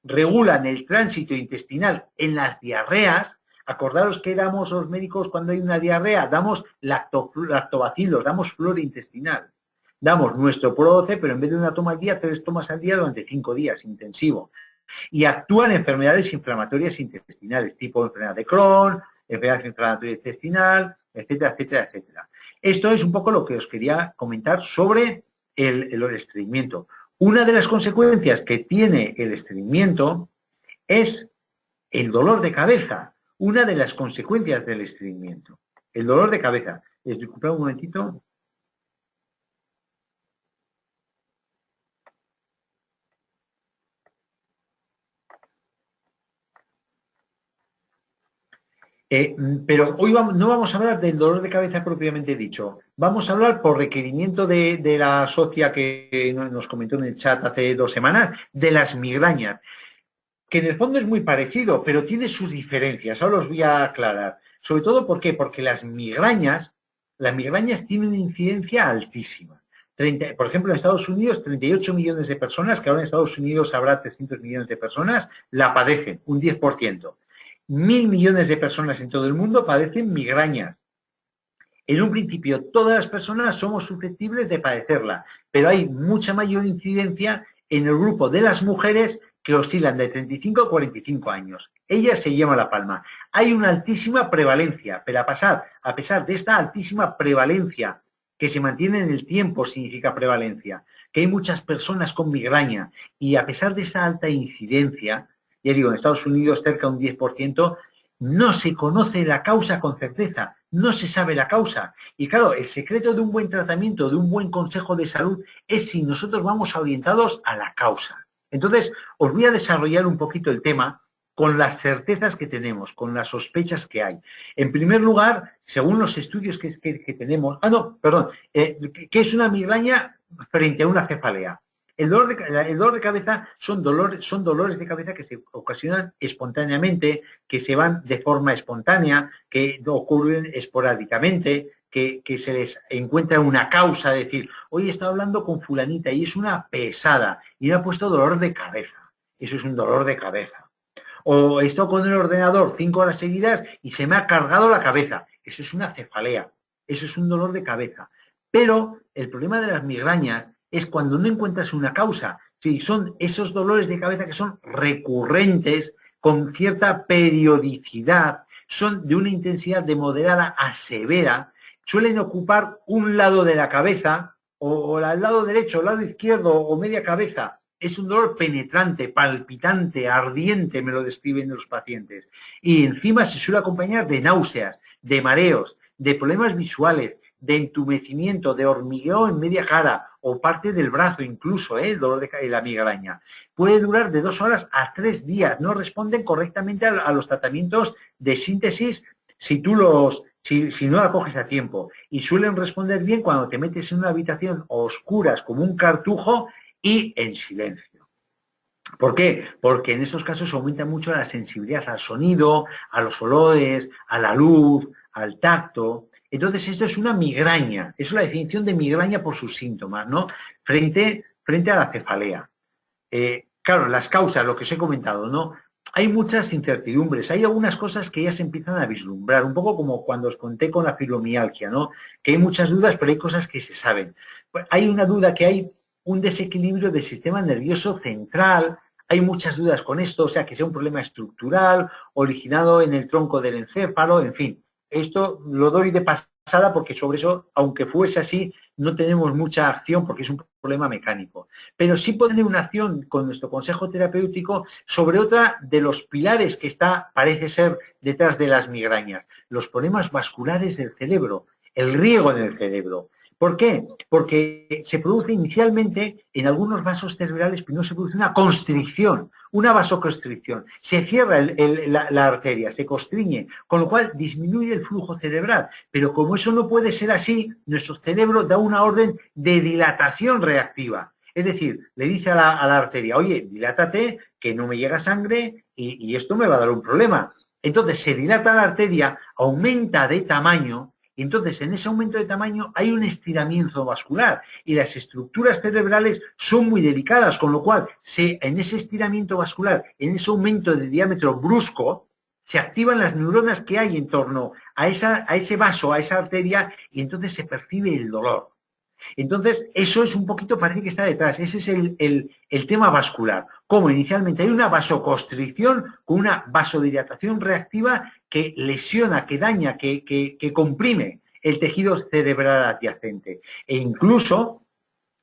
regulan el tránsito intestinal en las diarreas. Acordaros que damos los médicos cuando hay una diarrea, damos lactobacilos, damos flora intestinal. Damos nuestro PRO12, pero en vez de una toma al día, 3 tomas al día durante 5 días, intensivo. Y actúan enfermedades inflamatorias intestinales, tipo enfermedad de Crohn, enfermedad inflamatoria intestinal, etcétera, etcétera, etcétera. Esto es un poco lo que os quería comentar sobre el estreñimiento. Una de las consecuencias que tiene el estreñimiento es el dolor de cabeza. Una de las consecuencias del estreñimiento. El dolor de cabeza. Disculpad un momentito. Pero hoy no vamos a hablar del dolor de cabeza propiamente dicho. Vamos a hablar por requerimiento de la socia que nos comentó en el chat hace 2 semanas, de las migrañas, que en el fondo es muy parecido, pero tiene sus diferencias. Ahora os voy a aclarar. Sobre todo, ¿por qué? Porque las migrañas tienen una incidencia altísima. Por ejemplo, en Estados Unidos, 38 millones de personas, que ahora en Estados Unidos habrá 300 millones de personas, la padecen, un 10%. 1.000 millones de personas en todo el mundo padecen migrañas. En un principio, todas las personas somos susceptibles de padecerla, pero hay mucha mayor incidencia en el grupo de las mujeres que oscilan de 35 a 45 años. Ellas se llevan la palma. Hay una altísima prevalencia, pero a pesar de esta altísima prevalencia que se mantiene en el tiempo, significa prevalencia, que hay muchas personas con migraña y a pesar de esta alta incidencia, ya digo, en Estados Unidos cerca de un 10%, no se conoce la causa con certeza, no se sabe la causa. Y claro, el secreto de un buen tratamiento, de un buen consejo de salud, es si nosotros vamos orientados a la causa. Entonces, os voy a desarrollar un poquito el tema con las certezas que tenemos, con las sospechas que hay. En primer lugar, según los estudios que tenemos, ¿qué es una migraña frente a una cefalea? El dolor de cabeza son dolores de cabeza que se ocasionan espontáneamente, que se van de forma espontánea, que ocurren esporádicamente, que se les encuentra una causa, es decir, hoy he estado hablando con fulanita y es una pesada y me ha puesto dolor de cabeza. Eso es un dolor de cabeza. O he estado con el ordenador 5 horas seguidas y se me ha cargado la cabeza. Eso es una cefalea. Eso es un dolor de cabeza. Pero el problema de las migrañas es cuando no encuentras una causa. Sí, son esos dolores de cabeza que son recurrentes, con cierta periodicidad, son de una intensidad de moderada a severa, suelen ocupar un lado de la cabeza, o al lado derecho, o al lado izquierdo, o media cabeza. Es un dolor penetrante, palpitante, ardiente, me lo describen los pacientes. Y encima se suele acompañar de náuseas, de mareos, de problemas visuales, de entumecimiento, de hormigueo en media cara o parte del brazo incluso, el dolor de la migraña. Puede durar de 2 horas a 3 días. No responden correctamente a los tratamientos de síntesis si no la coges a tiempo. Y suelen responder bien cuando te metes en una habitación a oscuras como un cartujo y en silencio. ¿Por qué? Porque en estos casos aumenta mucho la sensibilidad al sonido, a los olores, a la luz, al tacto. Entonces, esto es una migraña. Eso es la definición de migraña por sus síntomas, ¿no? Frente a la cefalea. Claro, las causas, lo que os he comentado, ¿no? Hay muchas incertidumbres, hay algunas cosas que ya se empiezan a vislumbrar, un poco como cuando os conté con la fibromialgia, ¿no? Que hay muchas dudas, pero hay cosas que se saben. Pues hay una duda que hay un desequilibrio del sistema nervioso central, hay muchas dudas con esto, o sea, que sea un problema estructural, originado en el tronco del encéfalo, en fin. Esto lo doy de pasada porque sobre eso, aunque fuese así, no tenemos mucha acción porque es un problema mecánico. Pero sí puede tener una acción con nuestro consejo terapéutico sobre otra de los pilares que parece ser, detrás de las migrañas, los problemas vasculares del cerebro, el riego en el cerebro. ¿Por qué? Porque se produce inicialmente en algunos vasos cerebrales, primero se produce una constricción, una vasoconstricción. Se cierra la arteria, se constriñe, con lo cual disminuye el flujo cerebral. Pero como eso no puede ser así, nuestro cerebro da una orden de dilatación reactiva. Es decir, le dice a la arteria, oye, dilátate, que no me llega sangre y esto me va a dar un problema. Entonces se dilata la arteria, aumenta de tamaño. Y entonces, en ese aumento de tamaño hay un estiramiento vascular y las estructuras cerebrales son muy delicadas, con lo cual, en ese estiramiento vascular, en ese aumento de diámetro brusco, se activan las neuronas que hay en torno a ese vaso, a esa arteria, y entonces se percibe el dolor. Entonces, eso es un poquito, parece que está detrás. Ese es el tema vascular. Como inicialmente hay una vasoconstricción con una vasodilatación reactiva que lesiona, que daña, que comprime el tejido cerebral adyacente. E incluso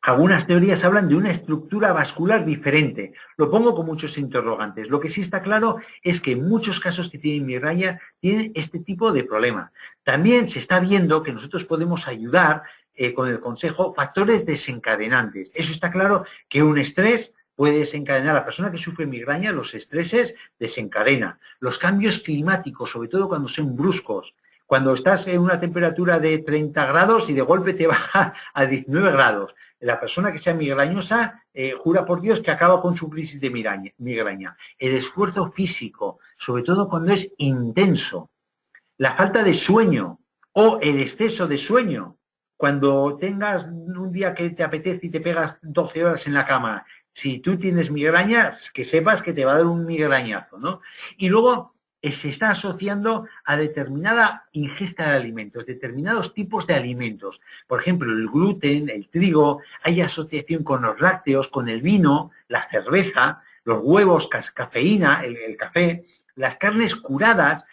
algunas teorías hablan de una estructura vascular diferente. Lo pongo con muchos interrogantes. Lo que sí está claro es que en muchos casos que tienen migraña tienen este tipo de problema. También se está viendo que nosotros podemos ayudar con el consejo factores desencadenantes. Eso está claro que un estrés puede desencadenar. La persona que sufre migraña, los estreses desencadena. Los cambios climáticos, sobre todo cuando son bruscos. Cuando estás en una temperatura de 30 grados y de golpe te baja a 19 grados. La persona que sea migrañosa jura por Dios que acaba con su crisis de migraña. El esfuerzo físico, sobre todo cuando es intenso. La falta de sueño o el exceso de sueño. Cuando tengas un día que te apetece y te pegas 12 horas en la cama, si tú tienes migrañas, que sepas que te va a dar un migrañazo, ¿no? Y luego se está asociando a determinada ingesta de alimentos, determinados tipos de alimentos. Por ejemplo, el gluten, el trigo, hay asociación con los lácteos, con el vino, la cerveza, los huevos, cafeína, el café, las carnes curadas,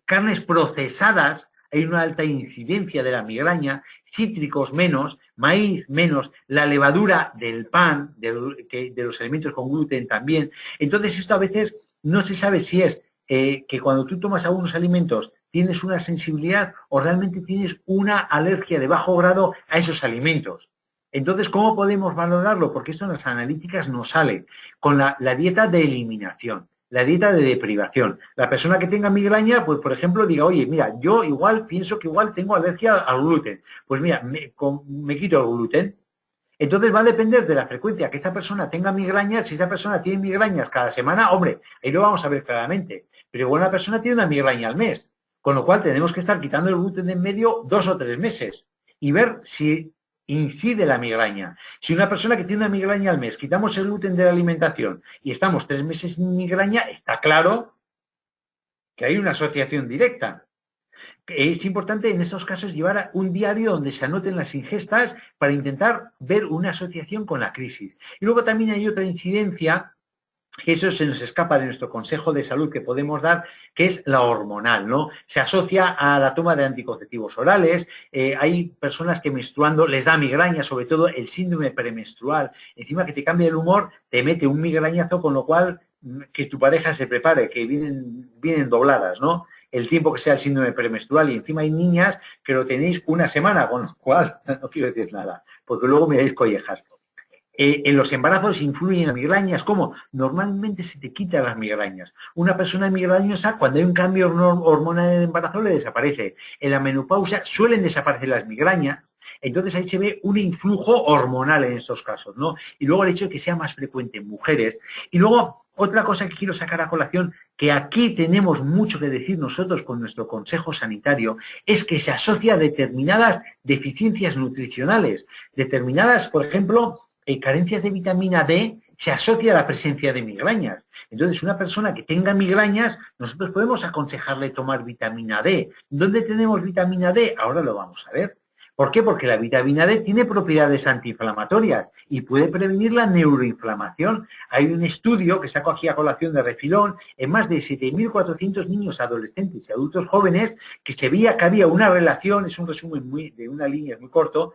carnes procesadas, hay una alta incidencia de la migraña, cítricos menos, maíz menos, la levadura del pan, de los alimentos con gluten también. Entonces esto a veces no se sabe si es que cuando tú tomas algunos alimentos tienes una sensibilidad o realmente tienes una alergia de bajo grado a esos alimentos. Entonces, ¿cómo podemos valorarlo? Porque esto en las analíticas no sale. Con la dieta de eliminación, la dieta de deprivación. La persona que tenga migraña, pues por ejemplo, diga, oye, mira, yo igual pienso que igual tengo alergia al gluten. Pues mira, me quito el gluten. Entonces va a depender de la frecuencia que esa persona tenga migrañas. Si esa persona tiene migrañas cada semana, hombre, ahí lo vamos a ver claramente. Pero igual una persona tiene una migraña al mes. Con lo cual tenemos que estar quitando el gluten de en medio 2 o 3 meses y ver si incide la migraña. Si una persona que tiene una migraña al mes, quitamos el gluten de la alimentación y estamos 3 meses sin migraña, está claro que hay una asociación directa. Es importante en estos casos llevar un diario donde se anoten las ingestas para intentar ver una asociación con la crisis. Y luego también hay otra incidencia, que eso se nos escapa de nuestro consejo de salud que podemos dar, que es la hormonal, ¿no? Se asocia a la toma de anticonceptivos orales, hay personas que menstruando les da migraña, sobre todo el síndrome premenstrual, encima que te cambia el humor, te mete un migrañazo, con lo cual que tu pareja se prepare, que vienen dobladas, ¿no? El tiempo que sea el síndrome premenstrual, y encima hay niñas que lo tenéis una semana, con lo cual no quiero decir nada, porque luego me dais collejas. En los embarazos influyen las migrañas. ¿Cómo? Normalmente se te quitan las migrañas. Una persona migrañosa, cuando hay un cambio hormonal en el embarazo, le desaparece. En la menopausia suelen desaparecer las migrañas. Entonces ahí se ve un influjo hormonal en estos casos, ¿no? Y luego el hecho de que sea más frecuente en mujeres. Y luego, otra cosa que quiero sacar a colación, que aquí tenemos mucho que decir nosotros con nuestro consejo sanitario, es que se asocia a determinadas deficiencias nutricionales. Determinadas, por ejemplo, carencias de vitamina D se asocia a la presencia de migrañas. Entonces, una persona que tenga migrañas, nosotros podemos aconsejarle tomar vitamina D. ¿Dónde tenemos vitamina D? Ahora lo vamos a ver. ¿Por qué? Porque la vitamina D tiene propiedades antiinflamatorias y puede prevenir la neuroinflamación. Hay un estudio que saco aquí a colación de refilón en más de 7.400 niños, adolescentes y adultos jóvenes, que se veía que había una relación, es un resumen de una línea muy corto,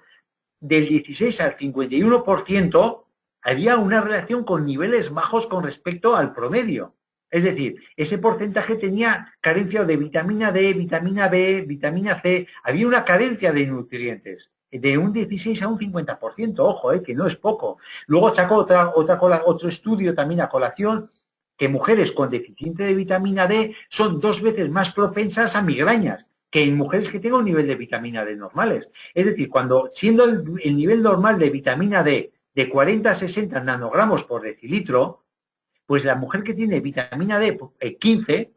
del 16 al 51% había una relación con niveles bajos con respecto al promedio. Es decir, ese porcentaje tenía carencia de vitamina D, vitamina B, vitamina C, había una carencia de nutrientes de un 16 a un 50%, ojo, que no es poco. Luego sacó otro estudio también a colación, que mujeres con deficiente de vitamina D son 2 veces más propensas a migrañas que en mujeres que tengan un nivel de vitamina D normales. Es decir, cuando siendo el nivel normal de vitamina D de 40 a 60 nanogramos por decilitro, pues la mujer que tiene vitamina D 15,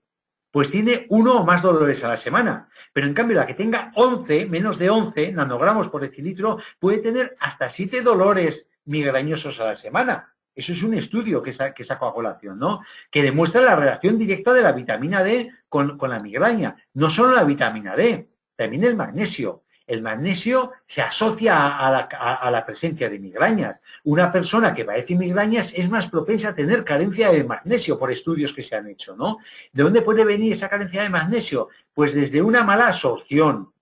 pues tiene 1 o más dolores a la semana. Pero en cambio la que tenga 11, menos de 11 nanogramos por decilitro, puede tener hasta 7 dolores migrañosos a la semana. Eso es un estudio que saco a colación, ¿no? Que demuestra la relación directa de la vitamina D con la migraña. No solo la vitamina D, también el magnesio. El magnesio se asocia a la presencia de migrañas. Una persona que padece migrañas es más propensa a tener carencia de magnesio por estudios que se han hecho, ¿no? ¿De dónde puede venir esa carencia de magnesio? Pues desde una mala absorción,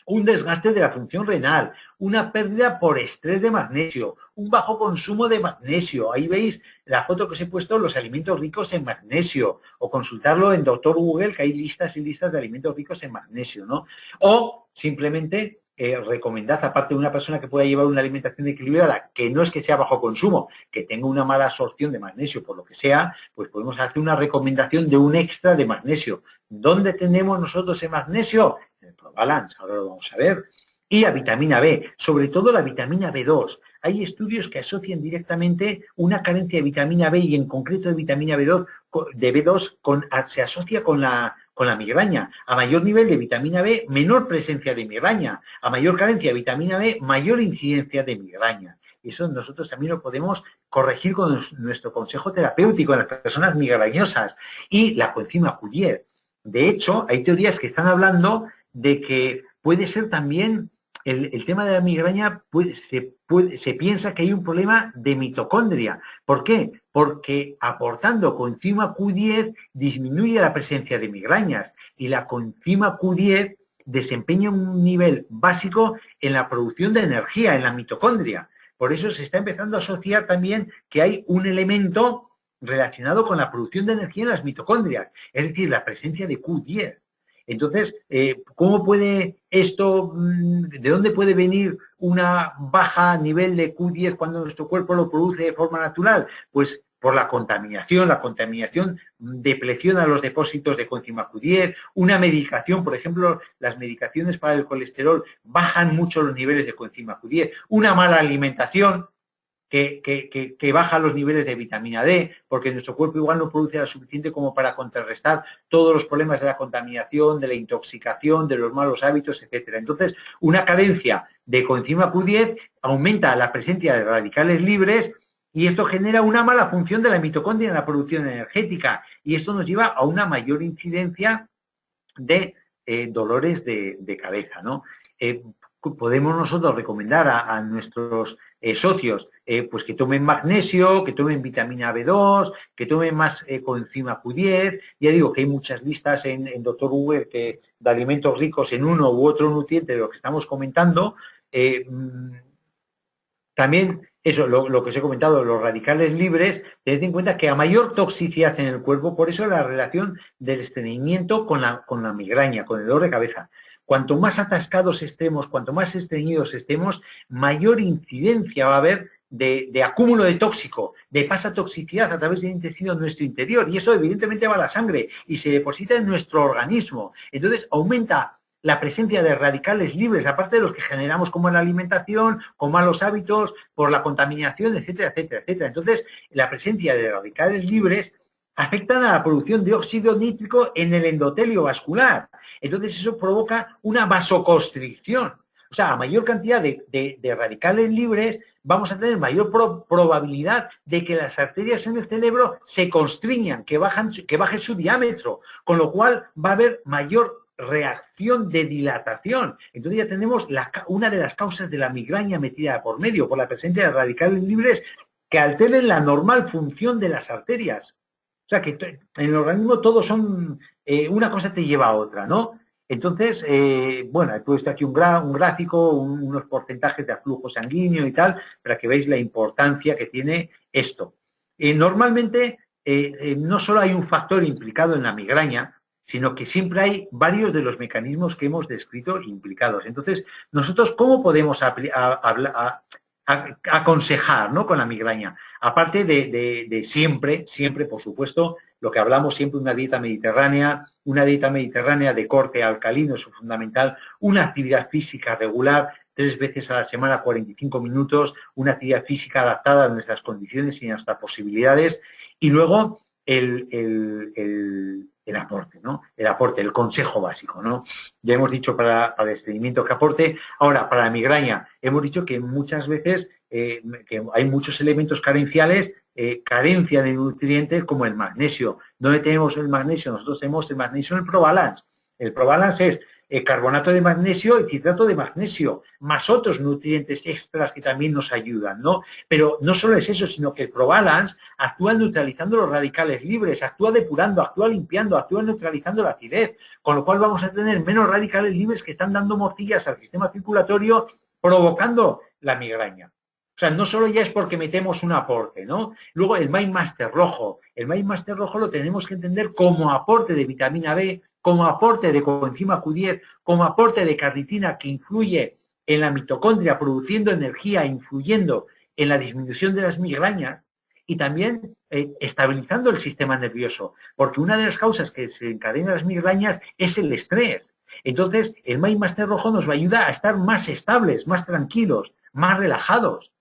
un desgaste de la función renal, una pérdida por estrés de magnesio, un bajo consumo de magnesio. Ahí veis la foto que os he puesto, los alimentos ricos en magnesio, o consultarlo en Doctor Google, que hay listas y listas de alimentos ricos en magnesio, ¿no? O simplemente recomendad, aparte de una persona que pueda llevar una alimentación equilibrada, que no es que sea bajo consumo, que tenga una mala absorción de magnesio, por lo que sea, pues podemos hacer una recomendación de un extra de magnesio. ¿Dónde tenemos nosotros el magnesio? En el ProBalance, ahora lo vamos a ver. Y la vitamina B, sobre todo la vitamina B2. Hay estudios que asocian directamente una carencia de vitamina B y en concreto de vitamina B2, se asocia con la migraña. A mayor nivel de vitamina B, menor presencia de migraña. A mayor carencia de vitamina B, mayor incidencia de migraña. Y eso nosotros también lo podemos corregir con nuestro consejo terapéutico en las personas migrañosas. Y la coenzima Q10. De hecho, hay teorías que están hablando de que puede ser también el tema de la migraña, se piensa que hay un problema de mitocondria. ¿Por qué? Porque aportando coenzima Q10 disminuye la presencia de migrañas y la coenzima Q10 desempeña un nivel básico en la producción de energía, en la mitocondria. Por eso se está empezando a asociar también que hay un elemento relacionado con la producción de energía en las mitocondrias, es decir, la presencia de Q10. Entonces, ¿cómo puede esto, de dónde puede venir una baja nivel de Q10 cuando nuestro cuerpo lo produce de forma natural? Pues por la contaminación depresiona los depósitos de coenzima Q10, una medicación, por ejemplo, las medicaciones para el colesterol bajan mucho los niveles de coenzima Q10, una mala alimentación, que baja los niveles de vitamina D, porque nuestro cuerpo igual no produce lo suficiente como para contrarrestar todos los problemas de la contaminación, de la intoxicación, de los malos hábitos, etcétera. Entonces, una carencia de coenzima Q10 aumenta la presencia de radicales libres y esto genera una mala función de la mitocondria en la producción energética y esto nos lleva a una mayor incidencia de dolores de cabeza, ¿no? Podemos nosotros recomendar a nuestros socios pues que tomen magnesio, que tomen vitamina B2, que tomen más coenzima Q10. Ya digo que hay muchas listas en Dr. Google de alimentos ricos en uno u otro nutriente de lo que estamos comentando. También eso, lo que os he comentado, los radicales libres, tened en cuenta que a mayor toxicidad en el cuerpo, por eso la relación del estreñimiento con la migraña, con el dolor de cabeza. Cuanto más atascados estemos, cuanto más estreñidos estemos, mayor incidencia va a haber de acúmulo de tóxico, de pasatoxicidad a través del intestino en nuestro interior. Y eso evidentemente va a la sangre y se deposita en nuestro organismo. Entonces aumenta la presencia de radicales libres, aparte de los que generamos como en la alimentación, con malos hábitos, por la contaminación, etcétera, etcétera, etcétera. Entonces, la presencia de radicales libres afectan a la producción de óxido nítrico en el endotelio vascular. Entonces, eso provoca una vasoconstricción. O sea, a mayor cantidad de radicales libres, vamos a tener mayor probabilidad de que las arterias en el cerebro se constriñan, que baje su diámetro, con lo cual va a haber mayor reacción de dilatación. Entonces ya tenemos una de las causas de la migraña metida por medio, por la presencia de radicales libres que alteren la normal función de las arterias. O sea que en el organismo todos son, una cosa te lleva a otra, ¿no? Entonces, bueno, he puesto aquí un gráfico, unos porcentajes de flujo sanguíneo y tal, para que veáis la importancia que tiene esto. Normalmente, no solo hay un factor implicado en la migraña, sino que siempre hay varios de los mecanismos que hemos descrito implicados. Entonces, nosotros, ¿cómo podemos aconsejar, ¿no?, con la migraña? Aparte de siempre, por supuesto, lo que hablamos siempre, una dieta mediterránea de corte alcalino es fundamental, una actividad física regular, 3 veces a la semana, 45 minutos, una actividad física adaptada a nuestras condiciones y a nuestras posibilidades, y luego el aporte, ¿no? El aporte, el consejo básico, ¿no? Ya hemos dicho para el estreñimiento que aporte. Ahora, para la migraña, hemos dicho que muchas veces que hay muchos elementos carenciales, carencia de nutrientes como el magnesio. ¿Dónde tenemos el magnesio? Nosotros tenemos el magnesio en el ProBalance. El ProBalance es carbonato de magnesio y citrato de magnesio, más otros nutrientes extras que también nos ayudan, ¿no? Pero no solo es eso, sino que el ProBalance actúa neutralizando los radicales libres, actúa depurando, actúa limpiando, actúa neutralizando la acidez, con lo cual vamos a tener menos radicales libres que están dando morcillas al sistema circulatorio, provocando la migraña. O sea, no solo ya es porque metemos un aporte, ¿no? Luego el MindMaster rojo. El MindMaster rojo lo tenemos que entender como aporte de vitamina B, como aporte de coenzima Q10, como aporte de carnitina que influye en la mitocondria, produciendo energía, influyendo en la disminución de las migrañas y también estabilizando el sistema nervioso, porque una de las causas que se encadenan las migrañas es el estrés. Entonces, el Mindmaster Rojo nos va a ayudar a estar más estables, más tranquilos, más relajados,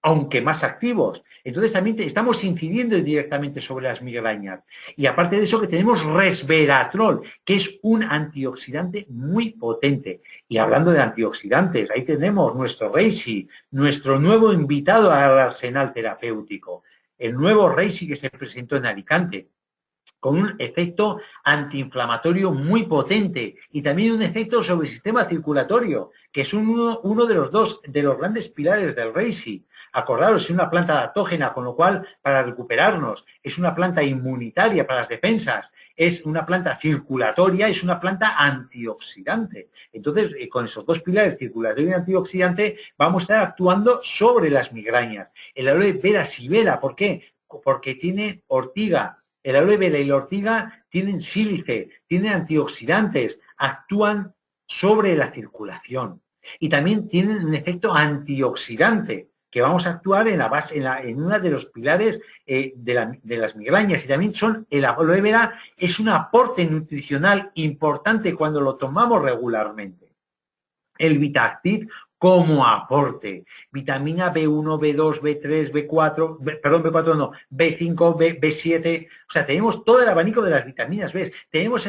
aunque más activos. Entonces también estamos incidiendo directamente sobre las migrañas. Y aparte de eso que tenemos resveratrol, que es un antioxidante muy potente. Y hablando de antioxidantes, ahí tenemos nuestro Reishi, nuestro nuevo invitado al arsenal terapéutico, el nuevo Reishi que se presentó en Alicante, con un efecto antiinflamatorio muy potente y también un efecto sobre el sistema circulatorio, que es uno de los grandes pilares del Reishi. Acordaros, es una planta adaptógena, con lo cual, para recuperarnos, es una planta inmunitaria para las defensas, es una planta circulatoria, es una planta antioxidante. Entonces, con esos dos pilares, circulatorio y antioxidante, vamos a estar actuando sobre las migrañas. El aloe vera sibera, ¿por qué? Porque tiene ortiga. El aloe vera y la ortiga tienen sílice, tienen antioxidantes, actúan sobre la circulación y también tienen un efecto antioxidante que vamos a actuar en la base, en uno de los pilares de las migrañas. Y también el aloe vera es un aporte nutricional importante cuando lo tomamos regularmente. El Vitactiv como aporte, vitamina B1, B2, B3, B4, perdón, B4 no, B5, B7, o sea, tenemos todo el abanico de las vitaminas B. Tenemos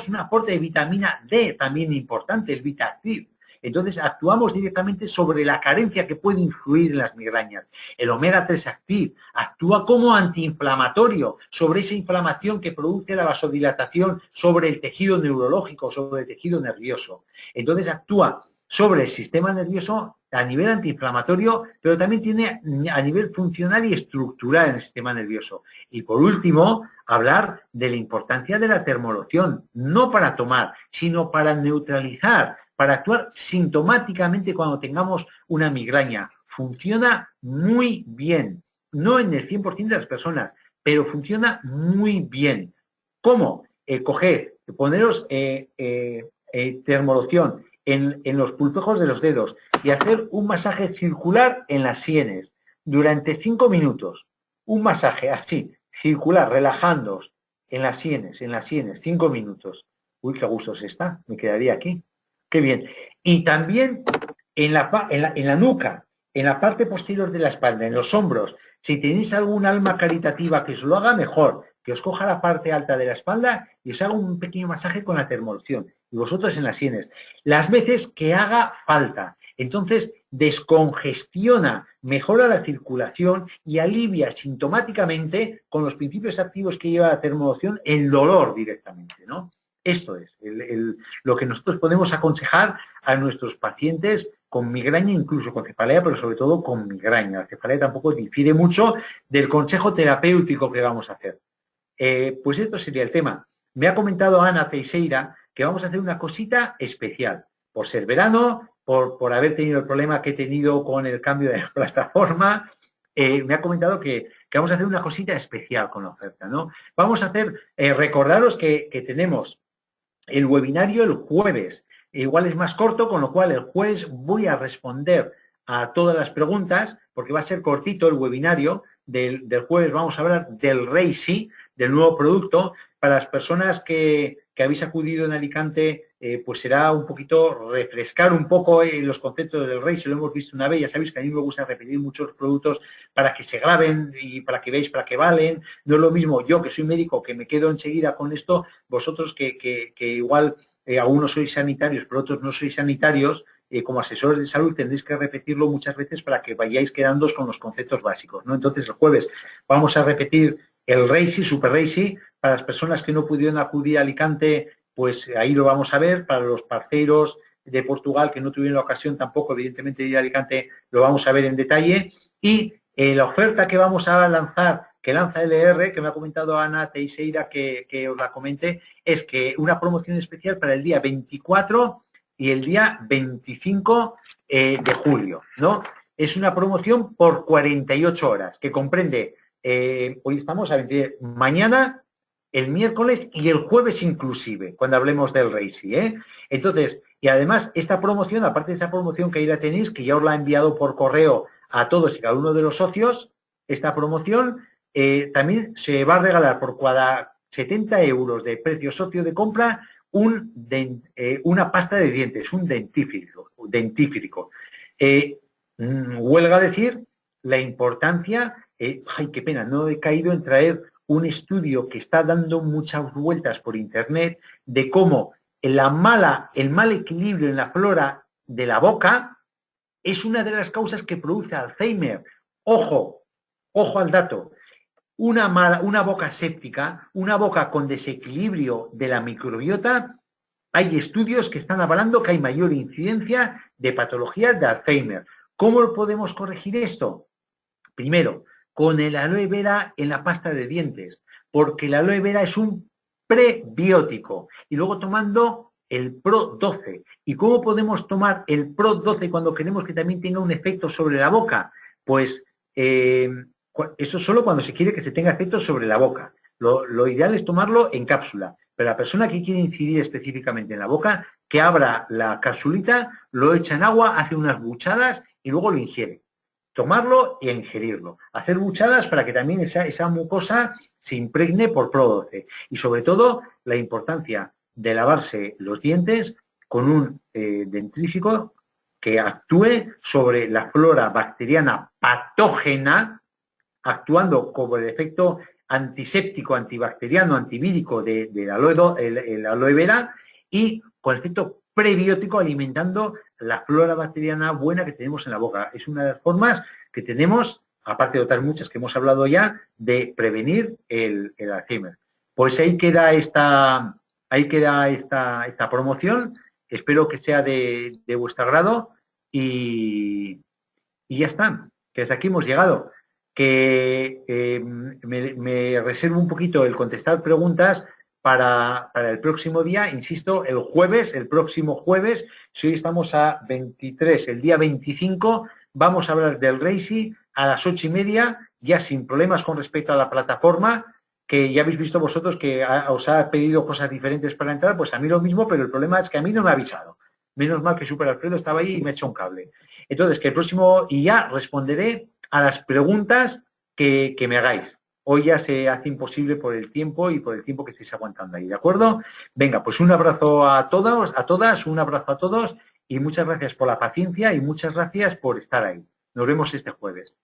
un aporte de vitamina D también importante, el Vitactiv. Entonces, actuamos directamente sobre la carencia que puede influir en las migrañas. El omega 3 Active actúa como antiinflamatorio sobre esa inflamación que produce la vasodilatación sobre el tejido neurológico, sobre el tejido nervioso. Entonces, actúa sobre el sistema nervioso a nivel antiinflamatorio, pero también tiene a nivel funcional y estructural en el sistema nervioso. Y por último, hablar de la importancia de la termoloción, no para tomar, sino para neutralizar, para actuar sintomáticamente cuando tengamos una migraña. Funciona muy bien, no en el 100% de las personas, pero funciona muy bien. ¿Cómo? Poneros termoloción en los pulpejos de los dedos y hacer un masaje circular en las sienes durante 5 minutos. Un masaje así, circular, relajándoos en las sienes, 5 minutos. Uy, qué gusto se está, me quedaría aquí. Qué bien. Y también en la nuca, en la parte posterior de la espalda, en los hombros. Si tenéis algún alma caritativa que os lo haga, mejor. Que os coja la parte alta de la espalda y os haga un pequeño masaje con la termoloción. Y vosotros en las sienes. Las veces que haga falta. Entonces, descongestiona, mejora la circulación y alivia sintomáticamente, con los principios activos que lleva la termoloción, el dolor directamente, ¿no? Esto es lo que nosotros podemos aconsejar a nuestros pacientes con migraña, incluso con cefalea, pero sobre todo con migraña. La cefalea tampoco difiere mucho del consejo terapéutico que vamos a hacer. Pues esto sería el tema. Me ha comentado Ana Teixeira que vamos a hacer una cosita especial. Por ser verano, por haber tenido el problema que he tenido con el cambio de la plataforma, me ha comentado que vamos a hacer una cosita especial con la oferta, ¿no? Vamos a hacer, recordaros que tenemos el webinario el jueves. Igual es más corto, con lo cual el jueves voy a responder a todas las preguntas, porque va a ser cortito el webinario del jueves. Vamos a hablar del Reishi, del nuevo producto. Para las personas que habéis acudido en Alicante, pues será un poquito refrescar un poco los conceptos del Reishi. Lo hemos visto una vez, ya sabéis que a mí me gusta repetir muchos productos para que se graben y para que veáis para qué valen. No es lo mismo yo, que soy médico, que me quedo enseguida con esto, vosotros que igual algunos sois sanitarios, pero otros no sois sanitarios, como asesores de salud tendréis que repetirlo muchas veces para que vayáis quedándoos con los conceptos básicos, ¿no? Entonces el jueves vamos a repetir el Reishi, Super Reishi. Para las personas que no pudieron acudir a Alicante, pues ahí lo vamos a ver. Para los parceros de Portugal que no tuvieron la ocasión tampoco, evidentemente, de ir a Alicante, lo vamos a ver en detalle. Y la oferta que vamos a lanzar, que lanza LR, que me ha comentado Ana Teixeira que os la comente, es que una promoción especial para el día 24 y el día 25 de julio, ¿no? Es una promoción por 48 horas, que comprende, hoy estamos a 20, mañana, el miércoles y el jueves inclusive, cuando hablemos del Reishi, ¿eh? Entonces, Y además, esta promoción, aparte de esa promoción que ahí la tenéis, que ya os la he enviado por correo a todos y cada uno de los socios, esta promoción también se va a regalar por cada 70 euros de precio socio de compra una pasta de dientes, un dentífrico. Huelga decir la importancia, ay, qué pena, no he caído en traer un estudio que está dando muchas vueltas por internet de cómo el mal equilibrio en la flora de la boca es una de las causas que produce Alzheimer. Ojo, ojo al dato. Una boca séptica, una boca con desequilibrio de la microbiota, hay estudios que están avalando que hay mayor incidencia de patologías de Alzheimer. ¿Cómo podemos corregir esto? Primero, con el aloe vera en la pasta de dientes, porque el aloe vera es un prebiótico. Y luego tomando el Pro 12. ¿Y cómo podemos tomar el Pro 12 cuando queremos que también tenga un efecto sobre la boca? Pues eso solo cuando se quiere que se tenga efecto sobre la boca. Lo ideal es tomarlo en cápsula. Pero la persona que quiere incidir específicamente en la boca, que abra la capsulita, lo echa en agua, hace unas buchadas y luego lo ingiere. Tomarlo e ingerirlo. Hacer buchadas para que también esa mucosa se impregne por Pro 12. Y sobre todo, la importancia de lavarse los dientes con un dentífrico que actúe sobre la flora bacteriana patógena, actuando como el efecto antiséptico, antibacteriano, antivírico del aloe vera y con efecto prebiótico alimentando la flora bacteriana buena que tenemos en la boca. Es una de las formas que tenemos, aparte de otras muchas que hemos hablado ya, de prevenir el Alzheimer. Pues ahí queda esta promoción. Espero que sea de vuestro agrado y ya está, que hasta aquí hemos llegado. Que me reservo un poquito el contestar preguntas para el próximo día, insisto, el próximo jueves, si hoy estamos a 23, el día 25, vamos a hablar del Reishi a las 8:30, ya sin problemas con respecto a la plataforma, que ya habéis visto vosotros que os ha pedido cosas diferentes para entrar, pues a mí lo mismo, pero el problema es que a mí no me ha avisado. Menos mal que Super Alfredo estaba ahí y me ha hecho un cable. Entonces, que el próximo, y ya responderé a las preguntas que me hagáis. Hoy ya se hace imposible por el tiempo y por el tiempo que estáis aguantando ahí, ¿de acuerdo? Venga, pues un abrazo a todos, a todas, un abrazo a todos y muchas gracias por la paciencia y muchas gracias por estar ahí. Nos vemos este jueves.